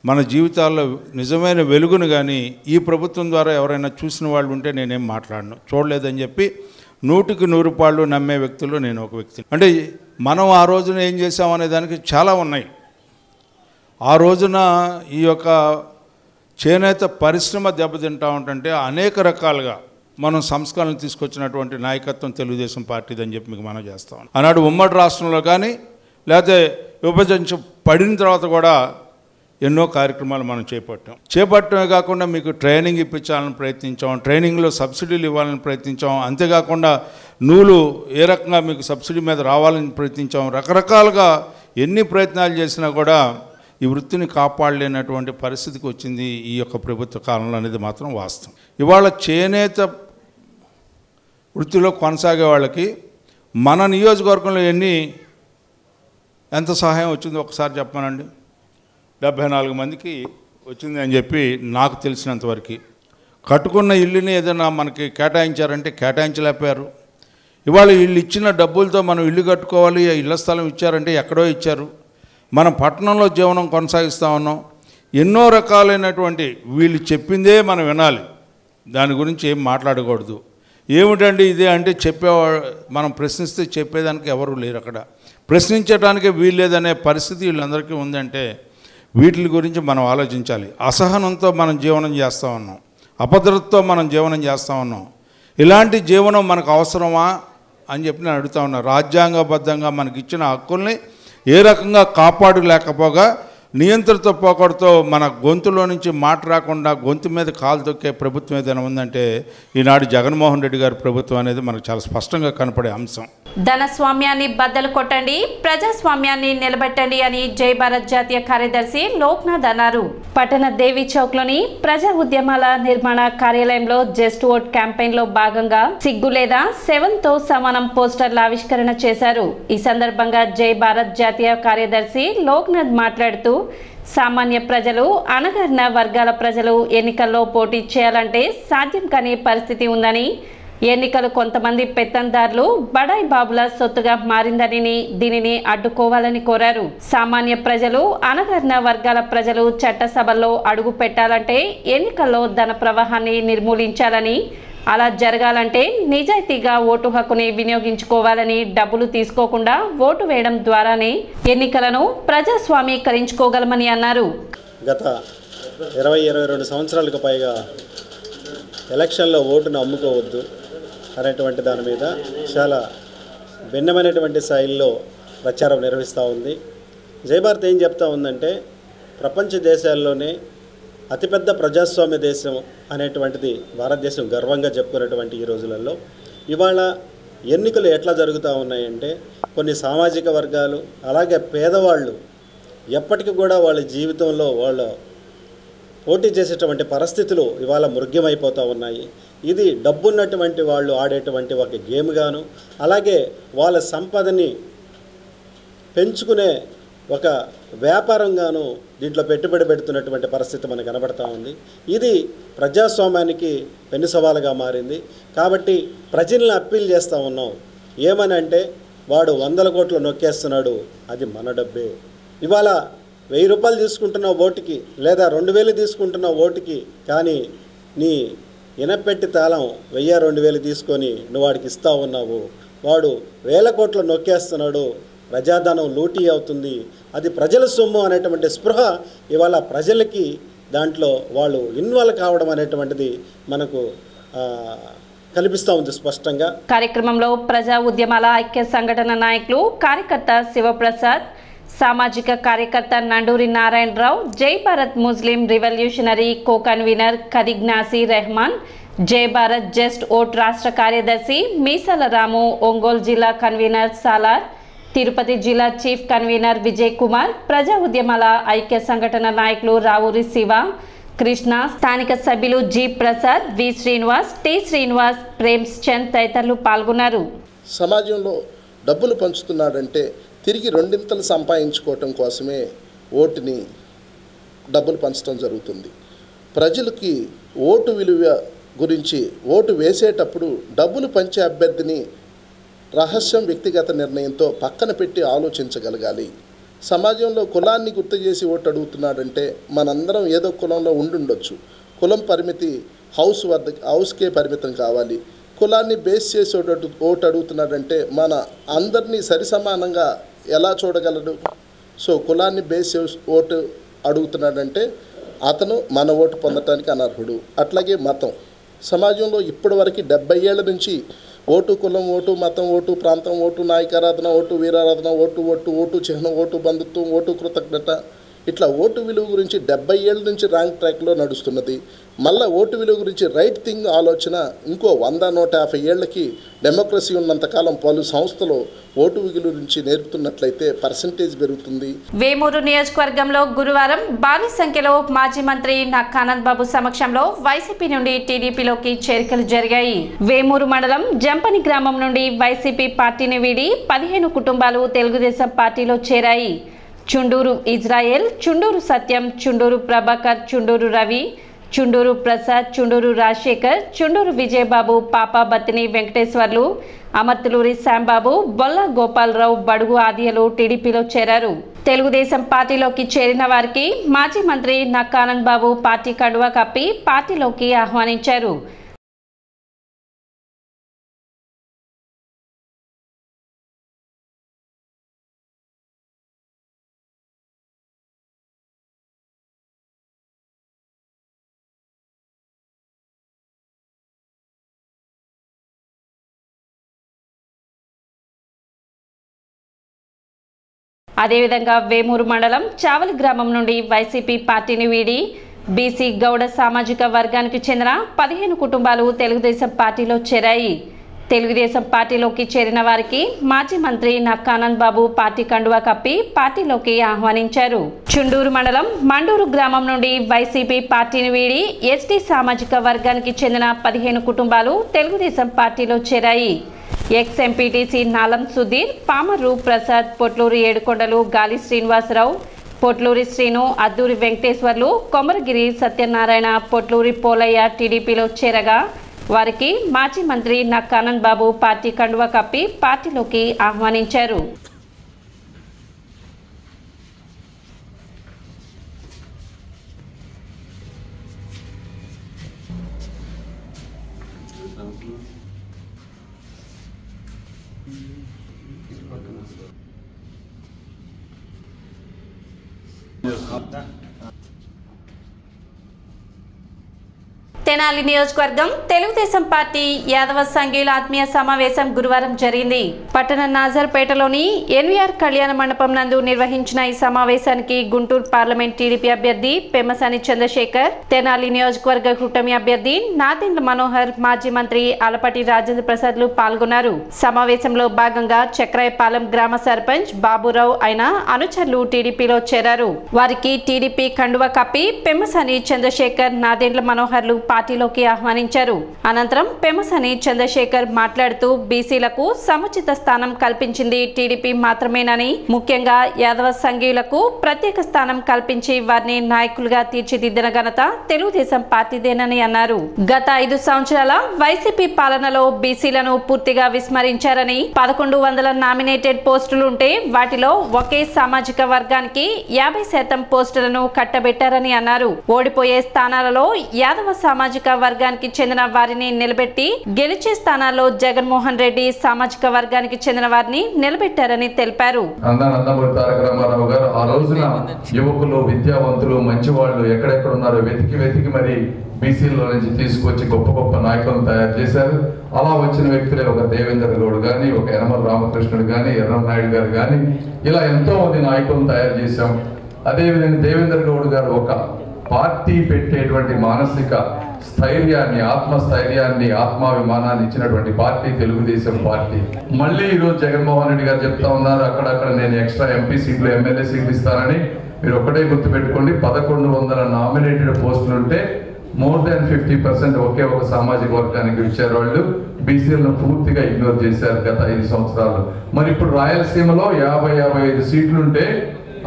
మన జీవితాల్లో నిజమైన వెలుగును కానీ ఈ ప్రభుత్వం ద్వారా ఎవరైనా చూసిన వాళ్ళు ఉంటే నేనేం మాట్లాడను. చూడలేదని చెప్పి 100కి 100 పాళ్ళు నమ్మే వ్యక్తులు నేను ఒక వ్యక్తి. అంటే మనం ఆ రోజున ఏం చేసామనే దానికి చాలా ఉన్నాయి. ఆ రోజున ఈ యొక్క చేనేత పరిశ్రమ దెబ్బతింటా ఉంటుంటే అనేక రకాలుగా మనం సంస్కరణలు తీసుకొచ్చినటువంటి నాయకత్వం తెలుగుదేశం పార్టీదని చెప్పి మీకు మనం చేస్తాం. ఆనాడు ఉమ్మడి రాష్ట్రంలో కానీ లేకపోతే విభజించి పడిన తర్వాత కూడా ఎన్నో కార్యక్రమాలు మనం చేపట్టమే కాకుండా మీకు ట్రైనింగ్ ఇప్పించాలని ప్రయత్నించాం, ట్రైనింగ్లో సబ్సిడీలు ఇవ్వాలని ప్రయత్నించాం, అంతేకాకుండా నూలు ఏ రకంగా మీకు సబ్సిడీ మీద రావాలని ప్రయత్నించాం. రకరకాలుగా ఎన్ని ప్రయత్నాలు చేసినా కూడా ఈ వృత్తిని కాపాడలేనటువంటి పరిస్థితికి వచ్చింది ఈ యొక్క ప్రభుత్వ కాలంలో అనేది మాత్రం వాస్తవం. ఇవాళ చేనేత వృత్తిలో కొనసాగే వాళ్ళకి మన నియోజకవర్గంలో ఎంత సహాయం వచ్చిందో ఒకసారి చెప్పమనండి. 74 మందికి వచ్చింది అని చెప్పి నాకు తెలిసినంతవరకు. కట్టుకున్న ఇల్లుని ఏదైనా మనకి కేటాయించారంటే కేటాయించలేకపోయారు. ఇవాళ వీళ్ళు ఇచ్చిన డబ్బులతో మనం ఇల్లు కట్టుకోవాలి, ఇళ్ల స్థలం ఇచ్చారంటే ఎక్కడో ఇచ్చారు. మనం పట్టణంలో జీవనం కొనసాగిస్తూ ఉన్నాం. ఎన్నో రకాలైనటువంటి వీళ్ళు చెప్పిందే మనం వినాలి, దాని గురించి ఏం మాట్లాడకూడదు. ఏమిటండి ఇదే అంటే మనం ప్రశ్నిస్తే చెప్పేదానికి ఎవరు లేరు. అక్కడ ప్రశ్నించడానికే వీల్లేదనే పరిస్థితి వీళ్ళందరికీ ఉందంటే వీటి గురించి మనం ఆలోచించాలి. అసహనంతో మనం జీవనం చేస్తూ ఉన్నాం, అభద్రతతో మనం జీవనం చేస్తూ ఉన్నాం. ఇలాంటి జీవనం మనకు అవసరమా అని చెప్పి నేను అడుగుతా ఉన్నా. రాజ్యాంగబద్ధంగా మనకి ఇచ్చిన హక్కుల్ని ఏ రకంగా కాపాడలేకపోగా నియంత్రిత పోకడతో మన గొంతులో నుంచి మాట రాకుండా గొంతు మీద కాలు తొక్కే ప్రభుత్వం ఏదైనా ఉందంటే ఈనాడు జగన్మోహన్ రెడ్డి గారి ప్రభుత్వం అనేది మనకు చాలా స్పష్టంగా కనపడే అంశం. ధనస్వామ్యాన్ని బద్దలు కొట్టండి, ప్రజాస్వామ్యాన్ని నిలబెట్టండి అని జై భారత్ జాతీయ కార్యదర్శి లోక్నాథ్ అన్నారు. పట్టణ దేవి చౌక్లోని ప్రజా ఉద్యమాల నిర్మాణ కార్యాలయంలో జస్ట్ ఓట్ క్యాంపెయిన్ లో భాగంగా సిగ్గు లేదా 7తో సమానం పోస్టర్ల ఆవిష్కరణ చేశారు. ఈ సందర్భంగా జై భారత్ జాతీయ కార్యదర్శి లోక్నాథ్ మాట్లాడుతూ సామాన్య ప్రజలు, అణగారిన వర్గాల ప్రజలు ఎన్నికల్లో పోటీ చేయాలంటే సాధ్యం కాని పరిస్థితి ఉందని, ఎన్నికలు కొంతమంది పెత్తందారులు, బడాయి బాబుల సొత్తుగా మారిందని దీనిని అడ్డుకోవాలని కోరారు. సామాన్య ప్రజలు, అణగారిన వర్గాల ప్రజలు చట్టసభల్లో అడుగు పెట్టాలంటే ఎన్నికల్లో ధన ప్రవాహాన్ని నిర్మూలించాలని, అలా జరగాలంటే నిజాయితీగా ఓటు హక్కుని వినియోగించుకోవాలని, డబ్బులు తీసుకోకుండా ఓటు వేయడం ద్వారానే ఎన్నికలను ప్రజాస్వామీకరించుకోగలమని అన్నారు. గత 20-22 సంవత్సరాలకు పైగా ఎలక్షన్లో ఓటును అమ్ముకోవద్దు అనేటువంటి దాని మీద చాలా భిన్నమైనటువంటి స్థాయిల్లో ప్రచారం నిర్వహిస్తూ ఉంది. జై భారత్ ఏం చెప్తా ఉందంటే ప్రపంచ దేశాల్లోనే అతిపెద్ద ప్రజాస్వామ్య దేశం అనేటువంటిది భారతదేశం గర్వంగా చెప్పుకునేటువంటి ఈ రోజులలో ఇవాళ ఎన్నికలు ఎట్లా జరుగుతూ ఉన్నాయంటే కొన్ని సామాజిక వర్గాలు అలాగే పేదవాళ్ళు ఎప్పటికీ కూడా వాళ్ళ జీవితంలో వాళ్ళ పోటీ చేసేటువంటి పరిస్థితులు ఇవాళ మృగ్యమైపోతూ ఉన్నాయి. ఇది డబ్బున్నటువంటి వాళ్ళు ఆడేటువంటి ఒక గేమ్ గాను అలాగే వాళ్ళ సంపదని పెంచుకునే ఒక వ్యాపారంగాను దీంట్లో పెట్టుబడి పెడుతున్నటువంటి పరిస్థితి మనకు కనబడతా ఉంది. ఇది ప్రజాస్వామ్యానికి పెను సవాలుగా మారింది. కాబట్టి ప్రజల్ని అప్పీల్ చేస్తూ ఉన్నాం. ఏమనంటే వాడు 100 కోట్లు నొక్కేస్తున్నాడు, అది మన డబ్బే. ఇవాళ 1000 రూపాయలు తీసుకుంటున్న ఓటుకి లేదా 2000 తీసుకుంటున్న ఓటుకి కానీ నీ ఇనపెట్టి తాళం 1000-2000 తీసుకొని నువ్వు వాడికి ఇస్తూ ఉన్నావు. వాడు 1000 కోట్లు నొక్కేస్తున్నాడు, ప్రజాధనం లూటీ అవుతుంది, అది ప్రజల సొమ్ము అనేటువంటి స్పృహ ఇవాళ ప్రజలకి దాంట్లో వాళ్ళు ఇన్వాల్వ్ కావడం అనేటువంటిది మనకు కనిపిస్తూ ఉంది స్పష్టంగా. కార్యక్రమంలో ప్రజా ఉద్యమాల ఐక్య సంఘటన నాయకులు కార్యకర్త శివప్రసాద్, సామాజిక కార్యకర్త నండూరి నారాయణరావు, జై భారత్ ముస్లిం రివల్యూషనరీ కో కన్వీనర్ కదిగ్నాసి రెహమాన్, జై భారత్ జస్ట్ ఓట్ రాష్ట్ర కార్యదర్శి మీసాల రాము, ఒంగోలు జిల్లా కన్వీనర్ సాలార్, తిరుపతి జిల్లా చీఫ్ కన్వీనర్ విజయ్ కుమార్, ప్రజా ఉద్యమాల ఐక్య సంఘటన నాయకులు రావూరి శివ, కృష్ణ, స్థానిక సభ్యులు జి ప్రసాద్, వి శ్రీనివాస్, టి శ్రీనివాస్, ప్రేమ్స్ చంద్ తదితరులు పాల్గొన్నారు. సమాజంలో డబ్బులు పంచుతున్నాడంటే తిరిగి రెండింతలు సంపాదించుకోవటం కోసమే ఓటుని డబ్బులు పంచడం జరుగుతుంది. ప్రజలకి ఓటు విలువ గురించి ఓటు వేసేటప్పుడు డబ్బులు పంచే అభ్యర్థిని రహస్యం వ్యక్తిగత నిర్ణయంతో పక్కన పెట్టి ఆలోచించగలగాలి. సమాజంలో కులాన్ని గుర్తు చేసి ఓటు అడుగుతున్నాడంటే మనందరం ఏదో కులంలో ఉండుండొచ్చు. కులం పరిమితి హౌస్కే పరిమితం కావాలి. కులాన్ని బేస్ చేసి ఓటు అడుగుతున్నాడంటే మన అందరినీ సరిసమానంగా ఎలా చూడగలడు? సో కులాన్ని బేస్ చేసి ఓటు అడుగుతున్నాడంటే అతను మన ఓటు పొందటానికి అనర్హుడు. అట్లాగే మతం, సమాజంలో ఇప్పటివరకు 70 ఏళ్ల నుంచి ఓటు కులం, ఓటు మతం, ఓటు ప్రాంతం, ఓటు నాయకారాధన, ఓటు వీరారాధన, ఓటు చిహ్నం, ఓటు బంధుత్వం, ఓటు కృతజ్ఞత, ఇట్లా ఓటు విలువ గురించి 70 ఏళ్ళ నుంచి రాంగ్ ట్రాక్లో నడుస్తున్నది. మళ్ళీ ఓటు విలువ గురించి రైట్ థింగ్ ఆలోచన ఇంకో 100-150 ఏళ్ళకి డెమోక్రసీ ఉన్నంతకాలం పలు సంస్థలు ఓటు విలువ గురించి నేర్పుతున్నట్లయితే పర్సంటేజ్ పెరుగుతుంది. వేమూరు నియోజకవర్గంలో గురువారం భారీ సంఖ్యలో మాజీ మంత్రి నక్కానంద్ బాబు సమక్షంలో వైసీపీ నుండి టీడీపీలోకి చేరికలు జరిగాయి. వేమూరు మండలం జంపని గ్రామం నుండి వైసీపీ పార్టీని వీడి 15 కుటుంబాలు తెలుగుదేశం పార్టీలో చేరాయి. చుండూరు ఇజ్రాయెల్, చుండూరు సత్యం, చుండూరు ప్రభాకర్, చుండూరు రవి, చుండూరు ప్రసాద్, చుండూరు రాజశేఖర్, చుండూరు విజయబాబు, పాపా బత్తిని వెంకటేశ్వర్లు, అమర్తులూరి శాంబాబు, బొల్ల గోపాలరావు, బడుగు ఆదియలు టీడీపీలో చేరారు. తెలుగుదేశం పార్టీలోకి చేరిన వారికి మాజీ మంత్రి నక్కానంద్ బాబు పార్టీ కండువా కప్పి పార్టీలోకి ఆహ్వానించారు. అదేవిధంగా వేమూరు మండలం చావలి గ్రామం నుండి వైసీపీ పార్టీని వీడి బీసీ గౌడ సామాజిక వర్గానికి చెందిన 15 కుటుంబాలు తెలుగుదేశం పార్టీలో చేరాయి. తెలుగుదేశం పార్టీలోకి చేరిన వారికి మాజీ మంత్రి నక్కానంద్ బాబు పార్టీ కండువా కప్పి పార్టీలోకి ఆహ్వానించారు. చుండూరు మండలం మండూరు గ్రామం నుండి వైసీపీ పార్టీని వీడి ఎస్టీ సామాజిక వర్గానికి చెందిన 15 కుటుంబాలు తెలుగుదేశం పార్టీలో చేరాయి. ఎక్స్ ఎంపీటీసీ నాలం సుధీర్, పామర్రు ప్రసాద్, పొట్లూరి ఏడుకొండలు గాలి శ్రీనివాసరావు, పొట్లూరి శ్రీను, అద్దూరి వెంకటేశ్వర్లు, కొమరగిరి సత్యనారాయణ, పొట్లూరి పోలయ్య టీడీపీలో చేరగా వారికి మాజీ మంత్రి నక్కానంద్ బాబు పార్టీ కండువా కప్పి పార్టీలోకి ఆహ్వానించారు. తెనాలి నియోజకవర్గం తెలుగుదేశం పార్టీ యాదవ సంఘీయుల ఆత్మీయ సమావేశం గురువారం జరిగింది. పట్టణ నాజర్పేటలోని ఎన్వీఆర్ కళ్యాణ మండపం నందు నిర్వహించిన ఈ సమావేశానికి గుంటూరు పార్లమెంట్ టీడీపీ అభ్యర్థి పెమ్మసాని చంద్రశేఖర్, తెనాలి నియోజకవర్గ కూటమి అభ్యర్థి నాదెండ్ల మనోహర్, మాజీ మంత్రి ఆలపాటి రాజేంద్ర ప్రసాద్లు పాల్గొన్నారు. సమావేశంలో భాగంగా చక్రాయపాలెం గ్రామ సర్పంచ్ బాబురావు ఆయన అనుచరులు టీడీపీలో చేరారు. వారికి టీడీపీ కండువా కప్పి పెమ్మసాని చంద్రశేఖర్, నాదెండ్ల మనోహర్లు పార్టీలోకి ఆహ్వానించారు. అనంతరం పెమ్మసాని చంద్రశేఖర్ మాట్లాడుతూ బీసీలకు సముచిత స్థానం కల్పించింది టీడీపీ మాత్రమేనని, ముఖ్యంగా యాదవ సంఘీయులకు ప్రత్యేక స్థానం కల్పించి వారిని నాయకులుగా తీర్చిదిద్దిన ఘనత తెలుగుదేశం పార్టీదేనని అన్నారు. గత 5 సంవత్సరాల వైసీపీ పాలనలో బీసీలను పూర్తిగా విస్మరించారని, 1100 నామినేటెడ్ పోస్టులుంటే వాటిలో ఒకే సామాజిక వర్గానికి 50% పోస్టులను కట్టబెట్టారని అన్నారు. ఓడిపోయే స్థానాలలో యాదవ సామాజిక వర్గానికి చెందిన వారిని నిలబెట్టి గెలిచే స్థానాల్లో జగన్మోహన్ రెడ్డి సామాజిక వర్గానికి చెందిన వారిని నిలబెట్టారని తెలిపారు. నందమూరి తారక రామారావు గారు ఆ రోజున యువకులు, విద్యావంతులు, మంచి వాళ్ళు ఎక్కడెక్కడ ఉన్నారో వెతికి మరి బీసీలో నుంచి తీసుకొచ్చి గొప్ప గొప్ప నాయకులను తయారు చేశారు. అలా వచ్చిన వ్యక్తులే ఒక దేవేంద్ర గౌడ్ కానీ, ఒక యనమల రామకృష్ణుడు కానీ, ఎర్రనాయుడు గారు కానీ, ఇలా ఎంతో మంది నాయకులను తయారు చేశాం. అదేవిధంగా దేవేంద్ర గౌడ్ గారు ఒక పార్టీ పెట్టేటువంటి మానసిక స్థైర్యాన్ని, ఆత్మస్థైర్యాన్ని, ఆత్మాభిమానాన్ని ఇచ్చినటువంటి పార్టీ తెలుగుదేశం పార్టీ. మళ్ళీ ఈరోజు జగన్మోహన్ రెడ్డి గారు చెప్తా ఉన్నారు, అక్కడక్కడ నేను ఎక్స్ట్రా ఎంపీ సీట్లు, ఎమ్మెల్యే సీట్లు ఇస్తానని. మీరు ఒకటే గుర్తుపెట్టుకోండి, 1100 నామినేటెడ్ పోస్టులు ఉంటే మోర్ దాన్ 50% ఒకే ఒక సామాజిక వర్గానికి ఇచ్చారు. వాళ్ళు బీసీలను పూర్తిగా ఇగ్నోర్ చేశారు గత 5 సంవత్సరాలు. మరి ఇప్పుడు రాయలసీమలో 50-55 సీట్లుంటే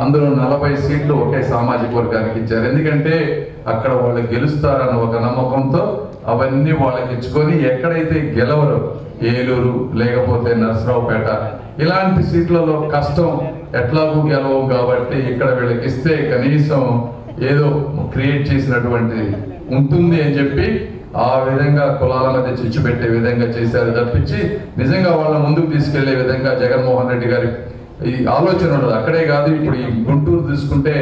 అందులో 40 సీట్లు ఒకే సామాజిక వర్గానికి ఇచ్చారు. ఎందుకంటే అక్కడ వాళ్ళు గెలుస్తారన్న ఒక నమ్మకంతో అవన్నీ వాళ్ళకి ఇచ్చుకొని, ఎక్కడైతే గెలవరు, ఏలూరు లేకపోతే నర్సరావుపేట ఇలాంటి సీట్లలో కష్టం, ఎట్లాగూ గెలవం కాబట్టి ఇక్కడ వీళ్ళకి ఇస్తే కనీసం ఏదో క్రియేట్ చేసినటువంటి ఉంటుంది అని చెప్పి ఆ విధంగా కులాల మధ్య చిచ్చు పెట్టే విధంగా చేశారు తప్పించి నిజంగా వాళ్ళ ముందుకు తీసుకెళ్లే విధంగా జగన్మోహన్ రెడ్డి గారి ఈ ఆలోచన ఉండదు. అక్కడే కాదు, ఇప్పుడు ఈ గుంటూరు తీసుకుంటే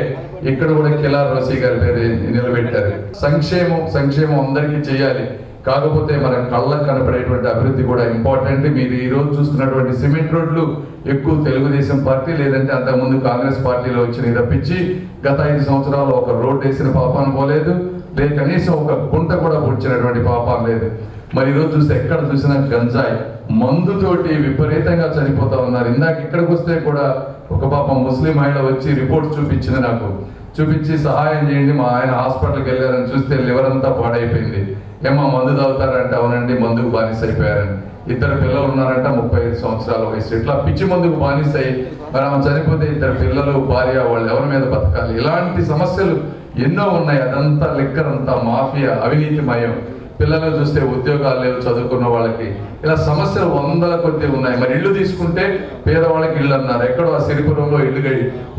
ఇక్కడ కూడా కిలార్ రోసీ గారి పేరు నిలబెట్టారు. సంక్షేమం అందరికీ చేయాలి, కాకపోతే మన కళ్ళకు కనపడేటువంటి అభివృద్ధి కూడా ఇంపార్టెంట్. మీరు ఈ రోజు చూస్తున్నటువంటి సిమెంట్ రోడ్లు ఎక్కువ తెలుగుదేశం పార్టీ, లేదంటే అంతకుముందు కాంగ్రెస్ పార్టీలో వచ్చినవి తప్పించి గత 5 సంవత్సరాలు ఒక రోడ్డు వేసిన పాపాను పోలేదు, లేదు కనీసం ఒక గుంట కూడా పొడిచినటువంటి పాపం లేదు. మరి ఈరోజు చూస్తే ఎక్కడ చూసినా గంజాయి, మందుతోటి విపరీతంగా చనిపోతా ఉన్నారు. ఇందాక ఇక్కడికి వస్తే కూడా ఒక పాపం ముస్లిం మహిళ వచ్చి రిపోర్ట్ చూపించింది, నాకు చూపించి సహాయం చేయండి, మా ఆయన హాస్పిటల్కి వెళ్ళారని చూస్తే లివర్ అంతా పాడైపోయింది. ఏమో మందు తాగుతారంటే అవునండి, మందుకు బానిస అయిపోయారని. 2 పిల్లలు ఉన్నారంట, 35 సంవత్సరాల వయసు. ఇట్లా పిచ్చి మందుకు బానిసై మరి ఆమె చనిపోతే 2 పిల్లలు, భార్య, వాళ్ళు ఎవరి మీద బతకాలి? ఇలాంటి సమస్యలు ఎన్నో ఉన్నాయి. అదంతా లిక్కర్ అంతా మాఫియా, అవినీతిమయం. పిల్లలు చూస్తే ఉద్యోగాలు లేవు చదువుకున్న వాళ్ళకి. ఇలా సమస్యలు 100ల కొద్దీ ఉన్నాయి. మరి ఇల్లు తీసుకుంటే పేదవాళ్ళకి ఇల్లు అన్నారు, ఎక్కడో ఆ సిరిపురంలో ఇల్లు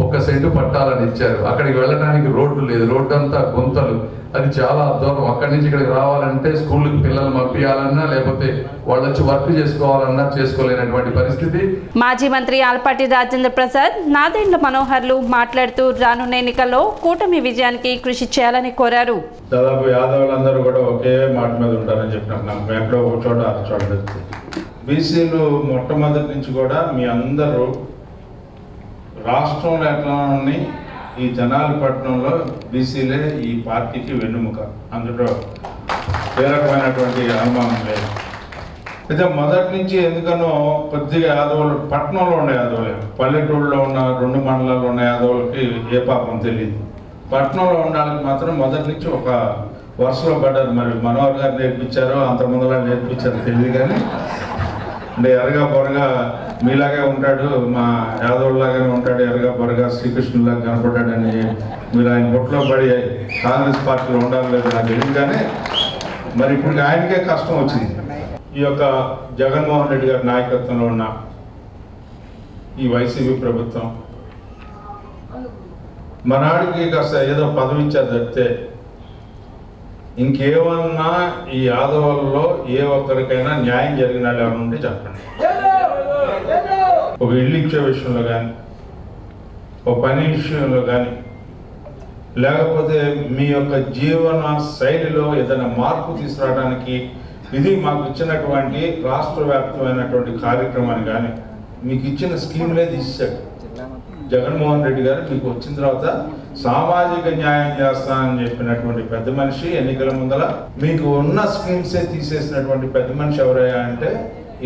1 సెంటు పట్టాలని ఇచ్చారు. అక్కడికి వెళ్ళడానికి రోడ్డు లేదు, రోడ్డు అంతా గుంతలు, అది చాలా దూరం. అక్కడి నుంచి ఇక్కడికి రావాలంటే స్కూల్కి పిల్లలు పంపించాలన్నా లేకపోతే వాళ్ళు వచ్చి వర్క్ చేసుకోవాలన్నా చేసుకోలేనటువంటి పరిస్థితి. మాజీ మంత్రి ఆలపాటి రాజేంద్ర ప్రసాద్, నాదెండ్ల మనోహర్లు మాట్లాడుతూ రానున్న ఎన్నికల్లో కూటమి విజయానికి కృషి చేయాలని కోరారు. దాదాపు యాదవులందరూ కూడా ఒకే మాట మీద ఉంటారని చెప్పినాం. నాకు ఎక్కడో ఒక చోట ఆ చోట బీసీలు మొట్టమొదటి నుంచి కూడా మీ అందరూ రాష్ట్రంలో ఎట్లా ఉన్నాయి, ఈ జనాలపట్నంలో బీసీలే ఈ పార్టీకి వెన్నుముక, అందులో ఏ రకమైనటువంటి అనుమానం లేదు. అయితే మొదటి నుంచి ఎందుకనో కొద్దిగా యాదవులు పట్టణంలో ఉన్న యాదవులే, పల్లెటూళ్ళలో ఉన్న 2 మండలాల్లో ఉన్న యాదవులకి ఏ పాపం తెలియదు. పట్టణంలో ఉన్న వాళ్ళకి మాత్రం మొదటి నుంచి ఒక వరుసలో పడ్డారు. మరి మనోహర్ గారు నేర్పించారో అంత ముందర నేర్పించారో తెలియదు, కానీ అంటే ఎరగా బొరగా మీలాగే ఉంటాడు, మా యాదవులాగానే ఉంటాడు, ఎరగా బొరగా శ్రీకృష్ణులాగా కనపడ్డాడని మీరు ఆయన బొట్లో పడి కాంగ్రెస్ పార్టీలో ఉండాలి లేదు నాకు తెలియదు. కానీ మరి ఇప్పుడు ఆయనకే కష్టం వచ్చింది. ఈ యొక్క జగన్మోహన్ రెడ్డి గారి నాయకత్వంలో ఉన్న ఈ వైసీపీ ప్రభుత్వం మనాడికి కాస్త ఏదో పదవి ఇచ్చారు తప్పితే ఇంకేమన్నా ఈ యాదవుల్లో ఏ ఒక్కరికైనా న్యాయం జరిగిన వాళ్ళు ఎవరు ఉంటే చెప్పండి. ఒక ఇల్లు ఇచ్చే విషయంలో కానీ, ఒక పని విషయంలో కానీ లేకపోతే మీ యొక్క జీవన శైలిలో ఏదైనా మార్పు తీసుకురావడానికి ఇది మాకు ఇచ్చినటువంటి రాష్ట్ర వ్యాప్తమైనటువంటి కార్యక్రమాన్ని కానీ మీకు ఇచ్చిన స్కీమ్లే తీసాడు జగన్మోహన్ రెడ్డి గారు. మీకు వచ్చిన తర్వాత సామాజిక న్యాయం చేస్తానని చెప్పినటువంటి పెద్ద మనిషి ఎన్నికల ముందల మీకు ఉన్న స్కీమ్సే తీసేసినటువంటి పెద్ద మనిషి ఎవరయ్యా అంటే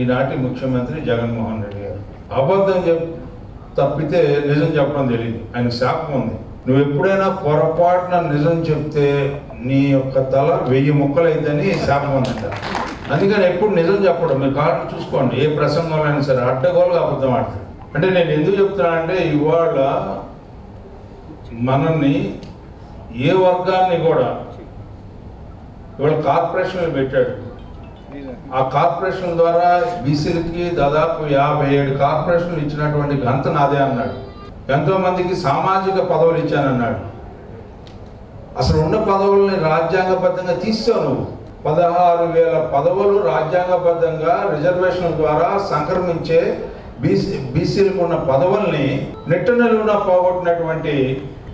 ఈనాటి ముఖ్యమంత్రి జగన్మోహన్ రెడ్డి గారు. అబద్ధం తప్పితే నిజం చెప్పడం తెలియదు, ఆయన శాపం ఉంది. నువ్వు ఎప్పుడైనా పొరపాటున నిజం చెప్తే నీ యొక్క తల 1000 ముక్కలైందని శాపం ఉందంట. అందుకని ఎప్పుడు నిజం చెప్పడం, మీరు కార్డు చూసుకోండి, ఏ ప్రసంగంలో అయినా సరే అడ్డగోలుగా అబద్ధం ఆడతాడు. అంటే నేను ఎందుకు చెప్తున్నానంటే ఇవాళ మనల్ని ఏ వర్గాన్ని కూడా ఇవాళ కార్పొరేషన్లు పెట్టాడు. ఆ కార్పొరేషన్ ద్వారా బీసీలకి దాదాపు 57 కార్పొరేషన్లు ఇచ్చినటువంటి ఘనత నాదే అన్నాడు. ఎంతో మందికి సామాజిక పదవులు ఇచ్చానన్నాడు. అసలు ఉన్న పదవుల్ని రాజ్యాంగబద్ధంగా తీసావు నువ్వు. 16,000 పదవులు రాజ్యాంగబద్ధంగా రిజర్వేషన్ల ద్వారా సంక్రమించే బీసీలకు ఉన్న పదవుల్ని నిట్టనిలువున పోగొట్టినటువంటి,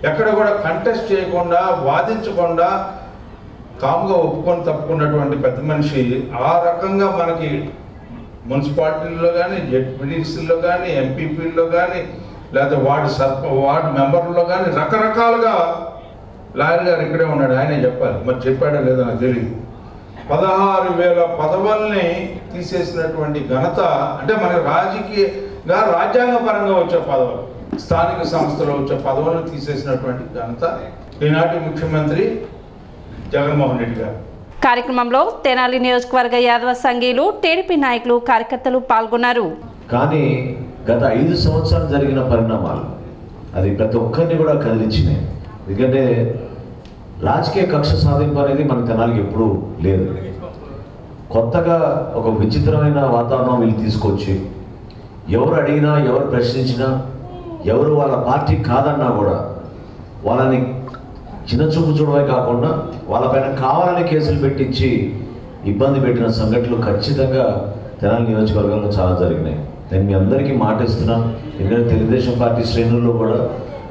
ఎక్కడ కూడా కంటెస్ట్ చేయకుండా వాదించకుండా కామ్గా ఒప్పుకొని తప్పుకున్నటువంటి పెద్ద మనిషి ఆ రకంగా మనకి మున్సిపాలిటీల్లో కానీ జెడ్పీటీసీల్లో కానీ ఎంపీపీల్లో కానీ లేదా వార్డు మెంబర్లో కానీ రకరకాలుగా లాయర్ గారు ఇక్కడే ఉన్నాడు, ఆయనే చెప్పాలి. మరి చెప్పాడో లేదో నాకు తెలియదు. 16,000 పదవుల్ని తీసేసినటువంటి ఘనత అంటే మన రాజకీయంగా రాజ్యాంగపరంగా వచ్చే పదవులు, స్థానిక సంస్థలో వచ్చే పదవులను తీసేసినటువంటి ఘనత ఈనాటి ముఖ్యమంత్రి జగన్మోహన్ రెడ్డి గారు. కార్యక్రమంలో తెనాలి నియోజకవర్గ యాదవ సంఘీయులు, టీడీపీ నాయకులు, కార్యకర్తలు పాల్గొన్నారు. కానీ గత 5 సంవత్సరాలు జరిగిన పరిణామాలు అది ప్రతి ఒక్కరిని కూడా కదిలించినాయి. ఎందుకంటే రాజకీయ కక్ష సాధింపు అనేది మన తెనాలికి ఎప్పుడూ లేదు. కొత్తగా ఒక విచిత్రమైన వాతావరణం వీళ్ళు తీసుకొచ్చి ఎవరు అడిగినా, ఎవరు ప్రశ్నించినా, ఎవరు వాళ్ళ పార్టీ కాదన్నా కూడా వాళ్ళని చిన్నచూపు చూడమే కాకుండా వాళ్ళపైన కావాలని కేసులు పెట్టించి ఇబ్బంది పెట్టిన సంఘటనలు ఖచ్చితంగా తెనాలి నియోజకవర్గంలో చాలా జరిగినాయి. నేను మీ అందరికీ మాట ఇస్తున్నాను. ఎందుకంటే తెలుగుదేశం పార్టీ శ్రేణుల్లో కూడా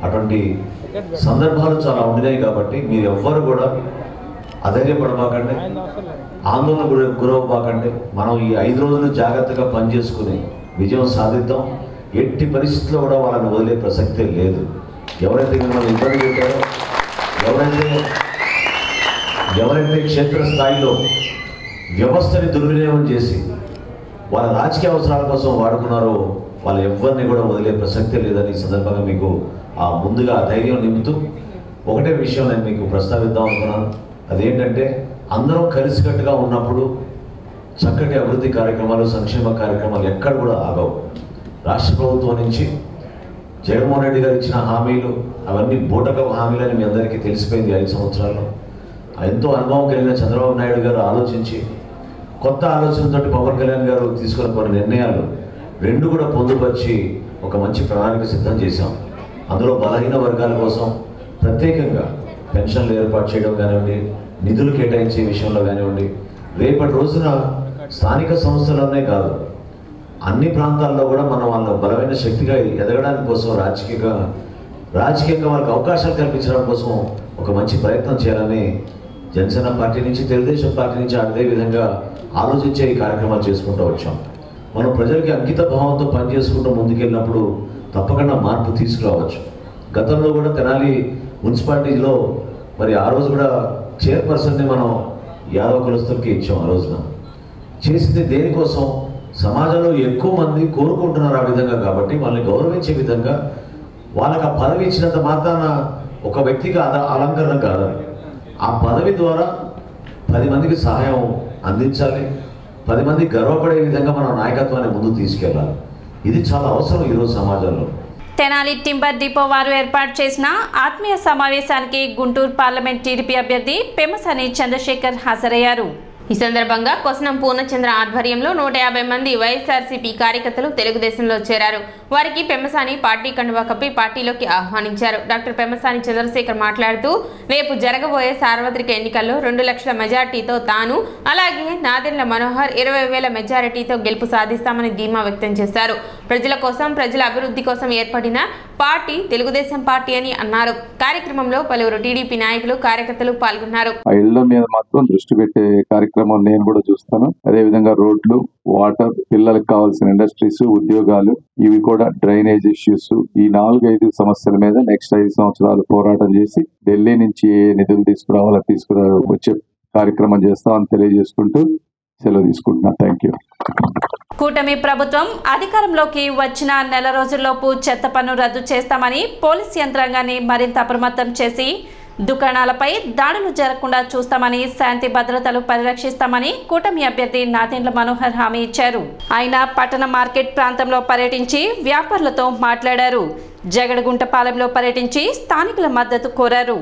అటువంటి సందర్భాలు చాలా ఉండినాయి. కాబట్టి మీరు ఎవ్వరు కూడా అధైర్యపడబాకండి, ఆందోళన గురవబాకండి. మనం ఈ 5 రోజులు జాగ్రత్తగా పనిచేసుకుని విజయం సాధిద్దాం. ఎట్టి పరిస్థితుల్లో కూడా వాళ్ళని వదిలే ప్రసక్తే లేదు. ఎవరైతే మిమ్మల్ని ఇబ్బంది పెట్టారో, ఎవరైతే క్షేత్రస్థాయిలో వ్యవస్థని దుర్వినియోగం చేసి వాళ్ళ రాజకీయ అవసరాల కోసం వాడుకున్నారో వాళ్ళ ఎవరిని కూడా వదిలే ప్రసక్తే లేదని ఈ సందర్భంగా మీకు ముందుగా ధైర్యం నింపుతూ ఒకటే విషయం నేను మీకు ప్రస్తావిద్దాం అనుకున్నాను. అదేంటంటే అందరం కలిసికట్టుగా ఉన్నప్పుడు చక్కటి అభివృద్ధి కార్యక్రమాలు, సంక్షేమ కార్యక్రమాలు ఎక్కడ కూడా ఆగవు. రాష్ట్ర ప్రభుత్వం నుంచి జగన్మోహన్ రెడ్డి గారు ఇచ్చిన హామీలు అవన్నీ బూటకపు హామీలని మీ అందరికీ తెలిసిపోయింది. 5 సంవత్సరాల్లో ఎంతో అనుభవం కలిగిన చంద్రబాబు నాయుడు గారు ఆలోచించి కొత్త ఆలోచనతోటి పవన్ కళ్యాణ్ గారు తీసుకున్న కొన్ని నిర్ణయాలు 2 కూడా పొందుపరిచి ఒక మంచి ప్రణాళిక సిద్ధం చేశాం. అందులో బలహీన వర్గాల కోసం ప్రత్యేకంగా పెన్షన్లు ఏర్పాటు చేయడం కానివ్వండి, నిధులు కేటాయించే విషయంలో కానివ్వండి, రేపటి రోజున స్థానిక సంస్థలనే కాదు అన్ని ప్రాంతాల్లో కూడా మనం వాళ్ళ బలమైన శక్తిగా ఎదగడానికి కోసం రాజకీయంగా వాళ్ళకి అవకాశాలు కల్పించడం కోసం ఒక మంచి ప్రయత్నం చేయాలని జనసేన పార్టీ నుంచి, తెలుగుదేశం పార్టీ నుంచి అదే విధంగా ఆలోచించే ఈ కార్యక్రమాలు చేసుకుంటూ వచ్చాం. మనం ప్రజలకి అంకిత భావంతో పనిచేసుకుంటూ ముందుకెళ్ళినప్పుడు తప్పకుండా మార్పు తీసుకురావచ్చు. గతంలో కూడా తెనాలి మున్సిపాలిటీలో మరి ఆ రోజు కూడా చైర్పర్సన్ని మనం యాదవ కులస్తులకి ఇచ్చాం. ఆ రోజున చేసింది దేనికోసం? సమాజంలో ఎక్కువ మంది కోరుకుంటున్నారు ఆ విధంగా. కాబట్టి వాళ్ళని గౌరవించే విధంగా వాళ్ళకి ఆ పదవి ఇచ్చినంత మాత్రాన ఒక వ్యక్తికి అలంకరణ కాదు. ఆ పదవి ద్వారా 10 మందికి సహాయం అందించాలి, 10 మంది గర్వపడే విధంగా మన నాయకత్వాన్ని ముందుకు తీసుకెళ్ళాలి. ఇది చాలా అవసరం ఈరోజు సమాజంలో. తెనాలి టింబర్ డిపో వారు ఏర్పాటు చేసిన ఆత్మీయ సమావేశానికి గుంటూరు పార్లమెంట్ టీడీపీ అభ్యర్థి పెమ్మసాని చంద్రశేఖర్ హాజరయ్యారు. ఈ సందర్భంగా కొసనం పూర్ణచంద్ర ఆధ్వర్యంలో 150 మంది వైఎస్ఆర్సీపీ కార్యకర్తలు తెలుగుదేశంలో చేరారు. వారికి పెమ్మసాని పార్టీ కండువా కప్పి పార్టీలోకి ఆహ్వానించారు. డాక్టర్ పెమ్మసాని చంద్రశేఖర్ మాట్లాడుతూ రేపు జరగబోయే సార్వత్రిక ఎన్నికల్లో 2 లక్షల మెజార్టీతో తాను అలాగే నాదెండ్ల మనోహర్ 20,000 మెజారిటీతో గెలుపు సాధిస్తామని ధీమా వ్యక్తం చేశారు. ప్రజల కోసం ప్రజల అభివృద్ధి కోసం ఏర్పడిన పార్టీ తెలుగుదేశం పార్టీ అని అన్నారు. కార్యక్రమంలో పలువురు టీడీపీ నాయకులు కార్యకర్తలు పాల్గొన్నారు. ఆ ఇళ్ల మీద మాత్రం దృష్టి పెట్టే కార్యక్రమం నేను కూడా చూస్తాను. అదే విధంగా రోడ్లు, వాటర్, పిల్లలకు కావాల్సిన ఇండస్ట్రీస్, ఉద్యోగాలు, ఇవి కూడా డ్రైనేజ్ ఇష్యూస్, ఈ 4-5 సమస్యల మీద నెక్స్ట్ 5 సంవత్సరాలు పోరాటం చేసి ఢిల్లీ నుంచి ఏ నిధులు వచ్చే కార్యక్రమం చేస్తామని తెలియజేసుకుంటూ సెలవు తీసుకుంటున్నా. Thank you. కూటమి ప్రభుత్వం అధికారంలోకి వచ్చిన నెల రోజుల్లోపు చెత్త పన్ను రద్దు చేస్తామని పోలీస్ యంత్రాంగాన్ని మరింత అప్రమత్తం చేసి దుకాణాలపై దాడులు జరగకుండా చూస్తామని, శాంతి భద్రతలు పరిరక్షిస్తామని కూటమి అభ్యర్థి నాదెండ్ల మనోహర్ హామీ ఇచ్చారు. ఆయన పట్టణ మార్కెట్ ప్రాంతంలో పర్యటించి వ్యాపారులతో మాట్లాడారు. జగడగుంటపాలెంలో పర్యటించి స్థానికుల మద్దతు కోరారు.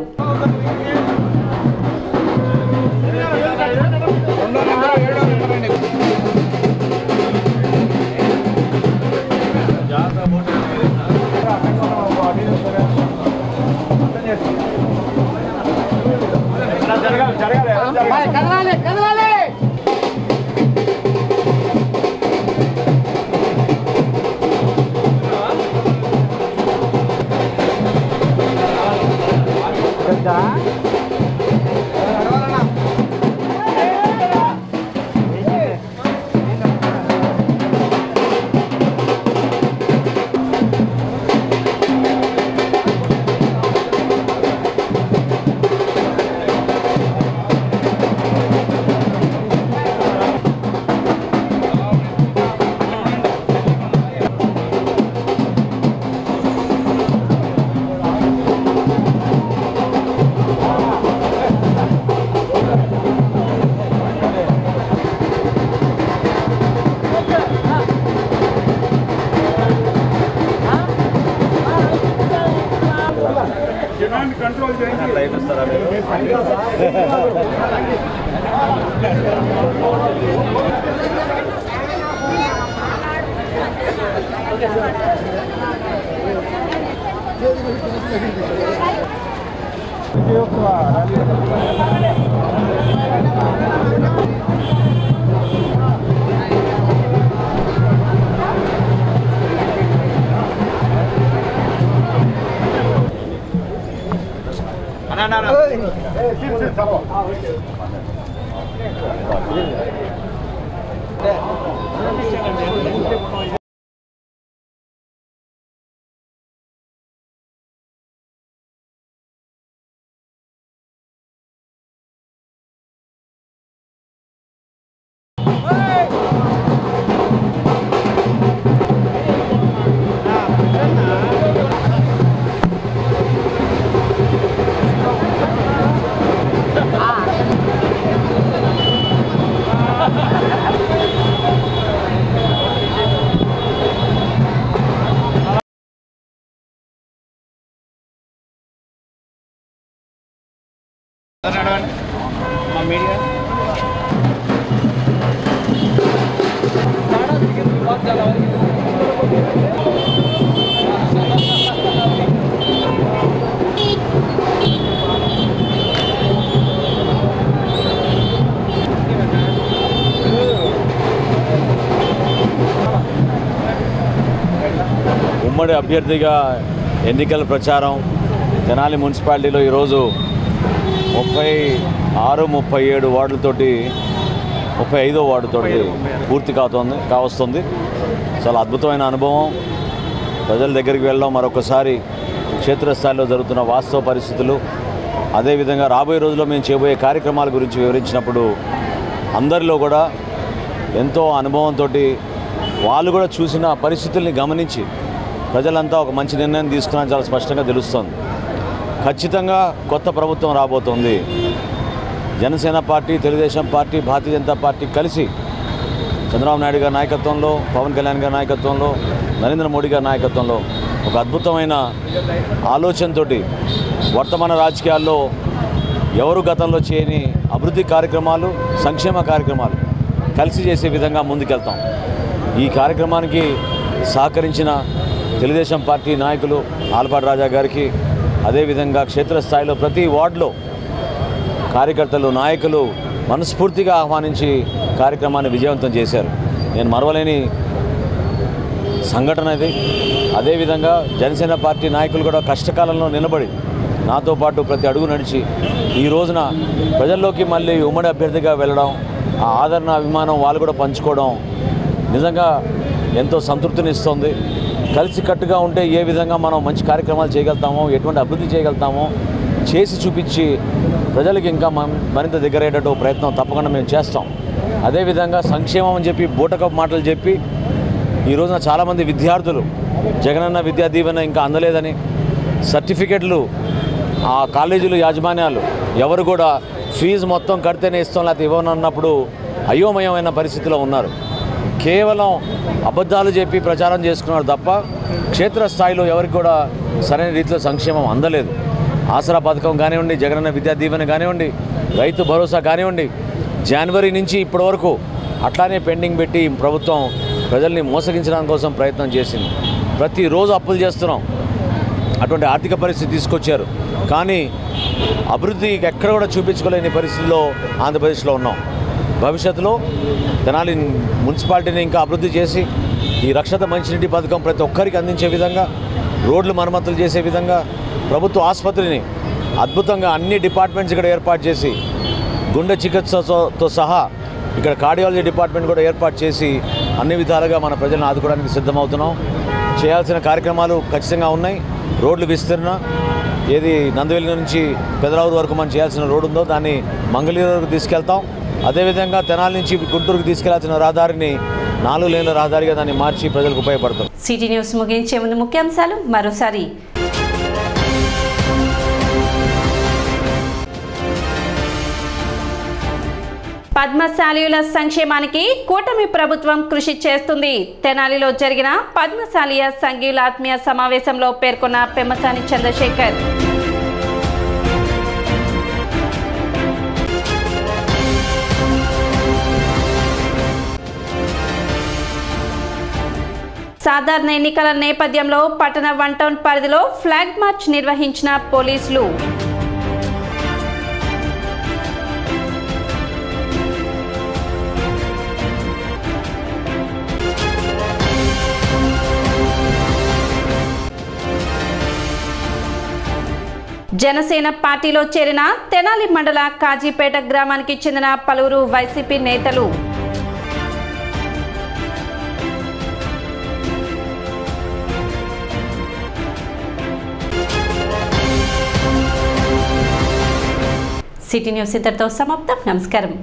ఉమ్మడి అభ్యర్థిగా ఎన్నికల ప్రచారం తెనాలి మున్సిపాలిటీలో ఈరోజు 36-37 వార్డులతోటి 35వ వార్డుతోటి పూర్తి కావస్తుంది. చాలా అద్భుతమైన అనుభవం. ప్రజల దగ్గరికి వెళ్ళడం, మరొకసారి క్షేత్రస్థాయిలో జరుగుతున్న వాస్తవ పరిస్థితులు, అదేవిధంగా రాబోయే రోజుల్లో మేము చేయబోయే కార్యక్రమాల గురించి వివరించినప్పుడు అందరిలో కూడా ఎంతో అనుభవంతో వాళ్ళు కూడా చూసిన పరిస్థితుల్ని గమనించి ప్రజలంతా ఒక మంచి నిర్ణయం తీసుకున్నారని చాలా స్పష్టంగా తెలుస్తుంది. ఖచ్చితంగా కొత్త ప్రభుత్వం రాబోతోంది. Janasena party, Telugu Desam party, Bharatiya Janata party కలిసి చంద్రబాబు నాయుడు గారి నాయకత్వంలో, పవన్ కళ్యాణ్ గారి నాయకత్వంలో, నరేంద్ర మోడీ గారి నాయకత్వంలో ఒక అద్భుతమైన ఆలోచనతో వర్తమాన రాజకీయాల్లో ఎవరు గతంలో చేయని అభివృద్ధి కార్యక్రమాలు, సంక్షేమ కార్యక్రమాలు కలిసి చేసే విధంగా ముందుకెళ్తాం. ఈ కార్యక్రమానికి సహకరించిన తెలుగుదేశం పార్టీ నాయకులు ఆలపాటి రాజా గారికి, అదేవిధంగా క్షేత్రస్థాయిలో ప్రతి వార్డులో కార్యకర్తలు, నాయకులు మనస్ఫూర్తిగా ఆహ్వానించి కార్యక్రమాన్ని విజయవంతం చేశారు. నేను మరవలేని సంఘటన ఇది. అదేవిధంగా జనసేన పార్టీ నాయకులు కూడా కష్టకాలంలో నిలబడి నాతో పాటు ప్రతి అడుగు నడిచి ఈ రోజున ప్రజల్లోకి మళ్ళీ ఉమ్మడి అభ్యర్థిగా వెళ్ళడం, ఆ ఆదరణ అభిమానం వాళ్ళు కూడా పంచుకోవడం నిజంగా ఎంతో సంతృప్తినిస్తుంది. కలిసికట్టుగా ఉంటే ఏ విధంగా మనం మంచి కార్యక్రమాలు చేయగలుగుతామో, ఎటువంటి అభివృద్ధి చేయగలుగుతామో చేసి చూపించి ప్రజలకు ఇంకా మరింత దగ్గరయ్యేటట్టు ప్రయత్నం తప్పకుండా మేము చేస్తాం. అదేవిధంగా సంక్షేమం అని చెప్పి బూటకపు మాటలు చెప్పి ఈ రోజున చాలామంది విద్యార్థులు జగనన్న విద్యా దీవెన ఇంకా అందలేదని, సర్టిఫికెట్లు ఆ కాలేజీలు యాజమాన్యాలు ఎవరు కూడా ఫీజు మొత్తం కడితేనే ఇస్తాం లేకపోతే ఇవ్వనన్నప్పుడు అయోమయమైన పరిస్థితిలో ఉన్నారు. కేవలం అబద్ధాలు చెప్పి ప్రచారం చేసుకున్నారు తప్ప క్షేత్రస్థాయిలో ఎవరికి కూడా సరైన రీతిలో సంక్షేమం అందలేదు. ఆసరా పథకం కానివ్వండి, జగనన్న విద్యా దీవెన కానివ్వండి, రైతు భరోసా కానివ్వండి, జనవరి నుంచి ఇప్పటి వరకు అట్లానే పెండింగ్ పెట్టి ప్రభుత్వం ప్రజల్ని మోసగించడానికి కోసం ప్రయత్నం చేసింది. ప్రతిరోజు అప్పులు చేస్తున్నాం. అటువంటి ఆర్థిక పరిస్థితి తీసుకొచ్చారు. కానీ అభివృద్ధి ఎక్కడ కూడా చూపించుకోలేని పరిస్థితుల్లో ఆంధ్రప్రదేశ్లో ఉన్నాం. భవిష్యత్తులో తెనాలి మున్సిపాలిటీని ఇంకా అభివృద్ధి చేసి ఈ రక్షిత మంచినీటి పథకం ప్రతి ఒక్కరికి అందించే విధంగా, రోడ్లు మరమ్మతులు చేసే విధంగా, ప్రభుత్వ ఆసుపత్రిని అద్భుతంగా అన్ని డిపార్ట్మెంట్స్ ఇక్కడ ఏర్పాటు చేసి గుండె చికిత్సతో సహా ఇక్కడ కార్డియాలజీ డిపార్ట్మెంట్ కూడా ఏర్పాటు చేసి అన్ని విధాలుగా మన ప్రజలను ఆదుకోవడానికి సిద్ధమవుతున్నాం. చేయాల్సిన కార్యక్రమాలు ఖచ్చితంగా ఉన్నాయి. రోడ్లు విస్తరణ, ఏది నందివెల్లి నుంచి పెదరావూరు వరకు మనం చేయాల్సిన రోడ్డు ఉందో దాన్ని మంగళగిరి వరకు తీసుకెళ్తాం. అదేవిధంగా తెనాలి నుంచి గుంటూరుకు తీసుకెళ్లాల్సిన రహదారిని 4 లేన్ల రహదారిగా దాన్ని మార్చి ప్రజలకు ఉపయోగపడతాం. సిటీ న్యూస్ ముగించే ముందు ముఖ్యాంశాలు మరోసారి. పద్మశాలీయుల సంక్షేమానికి కూటమి ప్రభుత్వం కృషి చేస్తుంది. తెనాలిలో జరిగిన పద్మశాలీయ సంఘీయుల ఆత్మీయ సమావేశంలో పేర్కొన్న పెమ్మసాని చంద్రశేఖర్. సాధారణ ఎన్నికల నేపథ్యంలో పట్టణ 1 టౌన్ పరిధిలో ఫ్లాగ్ మార్చ్ నిర్వహించిన పోలీసులు. జనసేన పార్టీలో చేరిన తెనాలి మండల కాజీపేట గ్రామానికి చెందిన పలువురు వైసీపీ నేతలు. సిటీ న్యూస్ ఇంతటితో సమాప్తం. నమస్కారం.